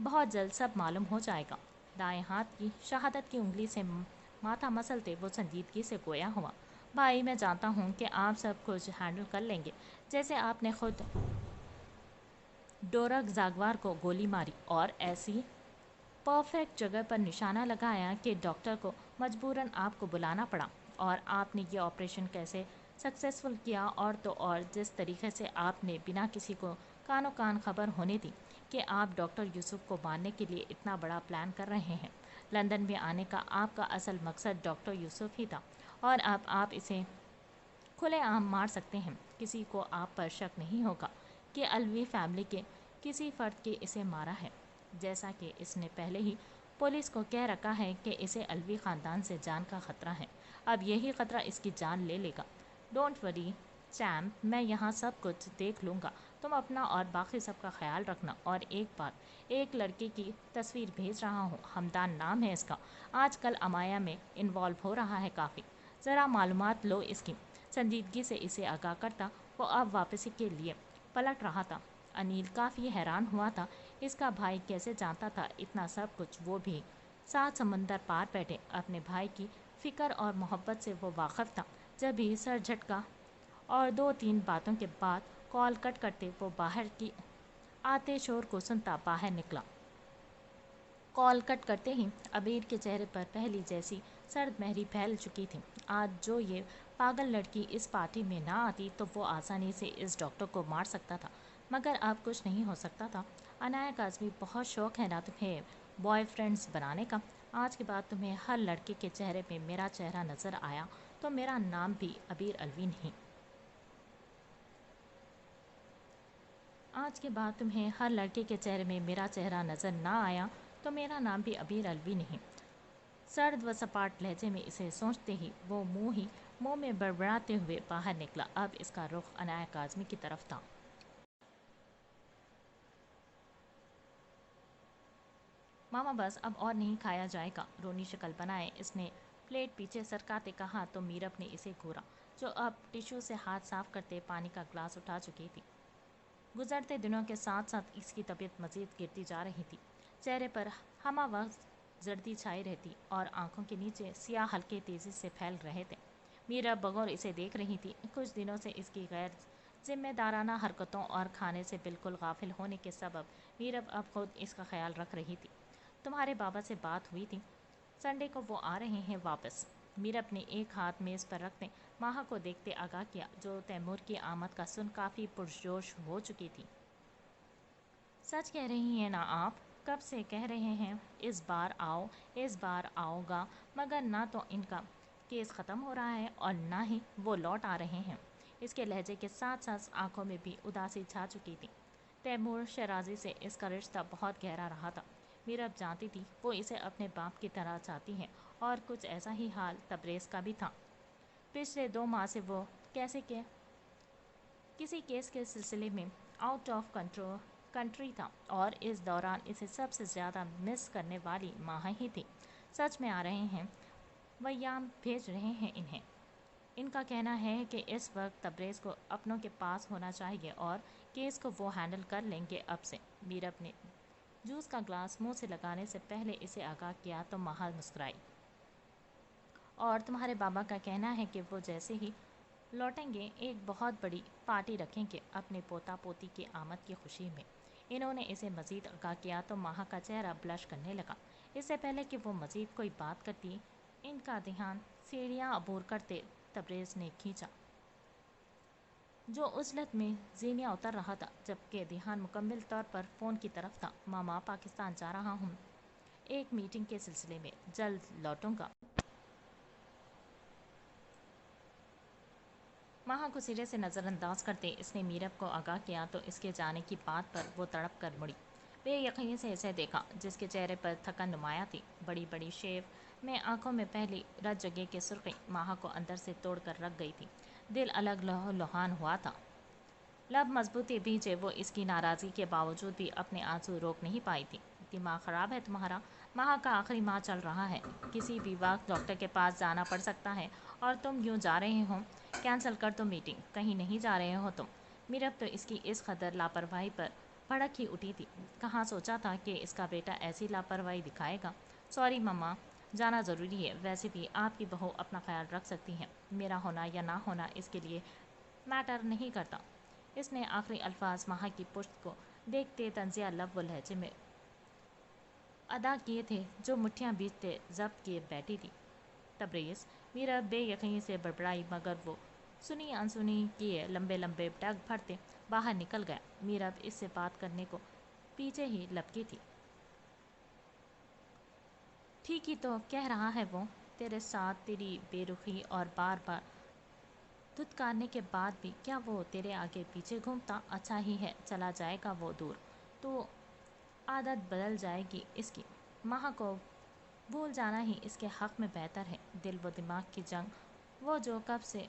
बहुत जल्द सब मालूम हो जाएगा। दाएं हाथ की शहादत की उंगली से माथा मसलते वो संजीदगी से गोया हुआ। भाई मैं जानता हूँ कि आप सब कुछ हैंडल कर लेंगे, जैसे आपने खुद डोरक जागवार को गोली मारी और ऐसी परफेक्ट जगह पर निशाना लगाया कि डॉक्टर को मजबूरन आपको बुलाना पड़ा। और आपने ये ऑपरेशन कैसे सक्सेसफुल किया, और तो और जिस तरीके से आपने बिना किसी को कानो कान खबर होने दी कि आप डॉक्टर यूसुफ को मारने के लिए इतना बड़ा प्लान कर रहे हैं। लंदन में आने का आपका असल मकसद डॉक्टर यूसुफ ही था, और अब आप इसे खुलेआम मार सकते हैं। किसी को आप पर शक नहीं होगा कि अलवी फैमिली के किसी फर्द के इसे मारा है, जैसा कि इसने पहले ही पुलिस को कह रखा है कि इसे अलवी ख़ानदान से जान का ख़तरा है। अब यही ख़तरा इसकी जान ले लेगा। डोंट वरी चैम्प, मैं यहाँ सब कुछ देख लूँगा। तुम अपना और बाकी सबका ख्याल रखना। और एक बात, एक लड़के की तस्वीर भेज रहा हूँ, हमदान नाम है इसका। आजकल अमाया में इन्वॉल्व हो रहा है काफ़ी। ज़रा मालूमात लो इसकी। संजीदगी से इसे आगाह करता वो अब वापसी के लिए पलट रहा था। अनिल काफ़ी हैरान हुआ था, इसका भाई कैसे जानता था इतना सब कुछ, वो भी 7 समंदर पार बैठे। अपने भाई की फ़िक्र और मोहब्बत से वो वाकिफ़ था। जब भी सर झटका और 2-3 बातों के बाद कॉल कट करते वो बाहर की आते शोर को सुनता बाहर निकला। कॉल कट करते ही अबीर के चेहरे पर पहली जैसी सर्द महरी फैल चुकी थी। आज जो ये पागल लड़की इस पार्टी में ना आती तो वो आसानी से इस डॉक्टर को मार सकता था, मगर अब कुछ नहीं हो सकता था। अनाया काज़मी, बहुत शौक है ना तुम्हें बॉयफ्रेंड्स बनाने का? आज के बाद तुम्हें हर लड़के के चेहरे पे मेरा चेहरा नज़र आया तो मेरा नाम भी अबीर अलवी नहीं। आज के बाद तुम्हें हर लड़के के चेहरे में मेरा चेहरा नज़र ना आया तो मेरा नाम भी अबीर अलवी नहीं। सर्द व सपाट लहजे में इसे सोचते ही वो मुंह में बड़बड़ाते हुए बाहर निकला। अब इसका रुख अनाया काज़मी की तरफ था। मामा बस अब और नहीं खाया जाएगा, रोनी शक्ल बनाए इसने प्लेट पीछे सरकाते कहा तो मीरब ने इसे घूरा, जो अब टिश्यू से हाथ साफ करते पानी का ग्लास उठा चुकी थी। गुजरते दिनों के साथ साथ इसकी तबीयत मज़ीद गिरती जा रही थी। चेहरे पर हमा वक्त जर्दी छाई रहती और आंखों के नीचे सियाह हल्के तेज़ी से फैल रहे थे। मीरा बगौर इसे देख रही थी। कुछ दिनों से इसकी गैर जिम्मेदाराना हरकतों और खाने से बिल्कुल गाफिल होने के सबब मीरब अब खुद इसका ख्याल रख रही थी। तुम्हारे बाबा से बात हुई थी? संडे को वो आ रहे हैं वापस। मीरब ने एक हाथ मेज़ पर रखते माहा को देखते आगाह किया, जो तैमूर की आमद का सुन काफ़ी पुरजोश हो चुकी थी। सच कह रही हैं ना आप? کب سے کہہ رہے ہیں اس بار آؤ، اس بار آؤ گا، مگر نہ تو ان کا کیس ختم ہو رہا ہے اور نہ ہی وہ لوٹ آ رہے ہیں۔ اس کے لہجے کے ساتھ ساتھ آنکھوں میں بھی اداسی چھا چکی تھی۔ تیمور شیرازی سے اس کا رشتہ بہت گہرا رہا تھا۔ میرب جانتی تھی وہ اسے اپنے باپ کی طرح چاہتی ہے، اور کچھ ایسا ہی حال تبریز کا بھی تھا۔ پچھلے 2 ماہ سے وہ کیسے کہ کسی کیس کے سلسلے میں آؤٹ آف کنٹری تھا، اور اس دوران اسے سب سے زیادہ مس کرنے والی ماہ ہی تھی۔ سچ میں آ رہے ہیں، ویام بھیج رہے ہیں انہیں۔ ان کا کہنا ہے کہ اس وقت تبریز کو اپنوں کے پاس ہونا چاہیے اور کیس کو وہ ہینڈل کر لیں گے اب سے۔ میرب نے جوس کا گلاس منہ سے لگانے سے پہلے اسے آگاہ کیا تو مہا مسکرائی۔ اور تمہارے بابا کا کہنا ہے کہ وہ جیسے ہی لوٹیں گے ایک بہت بڑی پارٹی رکھیں گے اپنے پوتا پوتی کی آمد کی خوشی میں۔ انہوں نے اسے مزید آگاہ کیا تو مہا کا چہرہ بلش کرنے لگا۔ اس سے پہلے کہ وہ مزید کوئی بات کرتی، ان کا دھیان سیڑھیاں عبور کرتے تبریز نے کھینچا، جو عزلت میں زینیہ اتر رہا تھا، جبکہ دھیان مکمل طور پر فون کی طرف تھا۔ ماما، پاکستان جا رہا ہوں ایک میٹنگ کے سلسلے میں، جلد لوٹوں گا۔ مہا کو سرے سے نظر انداز کرتے اس نے میرب کو آگاہ کیا تو اس کے جانے کی بات پر وہ تڑپ کر مڑی۔ بے یقینی سے اسے دیکھا، جس کے چہرے پر تھکن نمایاں تھی۔ بڑی بڑی شیو میں آنکھوں میں پہلی رت جگہ کی سرخی مہا کو اندر سے توڑ کر رکھ گئی تھی۔ دل الگ لہو لہان ہوا تھا۔ لب مضبوطی بھیجے وہ اس کی ناراضی کے باوجود بھی اپنے آنسو روک نہیں پائی تھی۔ دماغ خراب ہے تمہارا؟ مہا کا آخری ماہ چل رہا ہے، کسی بھی وقت ڈاکٹر کے پاس جانا پڑ سکتا ہے، اور تم یوں جا رہے ہو؟ کینسل کر دو میٹنگ، کہیں نہیں جا رہے ہو تم؟ میرب تو اس کی اس قدر لاپرواہی پر بھڑک ہی اٹھی تھی۔ کہاں سوچا تھا کہ اس کا بیٹا ایسی لاپرواہی دکھائے گا۔ سوری مما، جانا ضروری ہے، ویسے بھی آپ کی بہو اپنا خیال رکھ سکتی ہیں، میرا ہونا یا نہ ہونا اس کے لیے میٹر نہیں کرتا۔ اس نے آخری الفاظ مہا کی پشت کو دیکھتے طنزیہ لب و لہجے میں ادا کیے تھے، جو مٹھیاں بیچتے ضبط کیے بیٹھی تھی۔ تبریز، میرب بے یقینی سے بڑبڑائی، مگر وہ سنی انسنی کیے لمبے لمبے ڈگ بھرتے باہر نکل گیا۔ میرب اس سے بات کرنے کو پیچھے ہی لپکی تھی۔ ٹھیک ہی تو کہہ رہا ہے وہ، تیرے ساتھ تیری بے رخی اور بار بار دھتکارنے کے بعد بھی کیا وہ تیرے آگے پیچھے گھومتا؟ اچھا ہی ہے چلا جائے گا وہ دور، تو عادت بدل جائے گی اس کی۔ مہا کو بھول جانا ہی اس کے حق میں بہتر ہے۔ دل و دماغ کی جنگ، وہ جو کب سے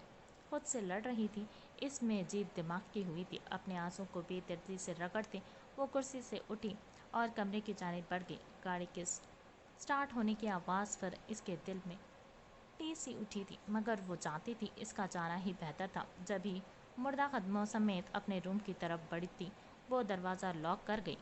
خود سے لڑ رہی تھی، اس میں جیت دماغ کی ہوئی تھی۔ اپنے آنسوں کو بے ترتیب سے رگڑتے وہ کرسی سے اٹھی اور کمرے کی جانب بڑھ گئی۔ گاڑی کے سٹارٹ ہونے کی آواز پر اس کے دل میں ٹیس سی اٹھی تھی، مگر وہ جانتی تھی اس کا جانا ہی بہتر تھا۔ جب ہی مردہ قدموں سمیت اپنے روم کی طرف بڑھتی وہ دروازہ لاک کر گئی۔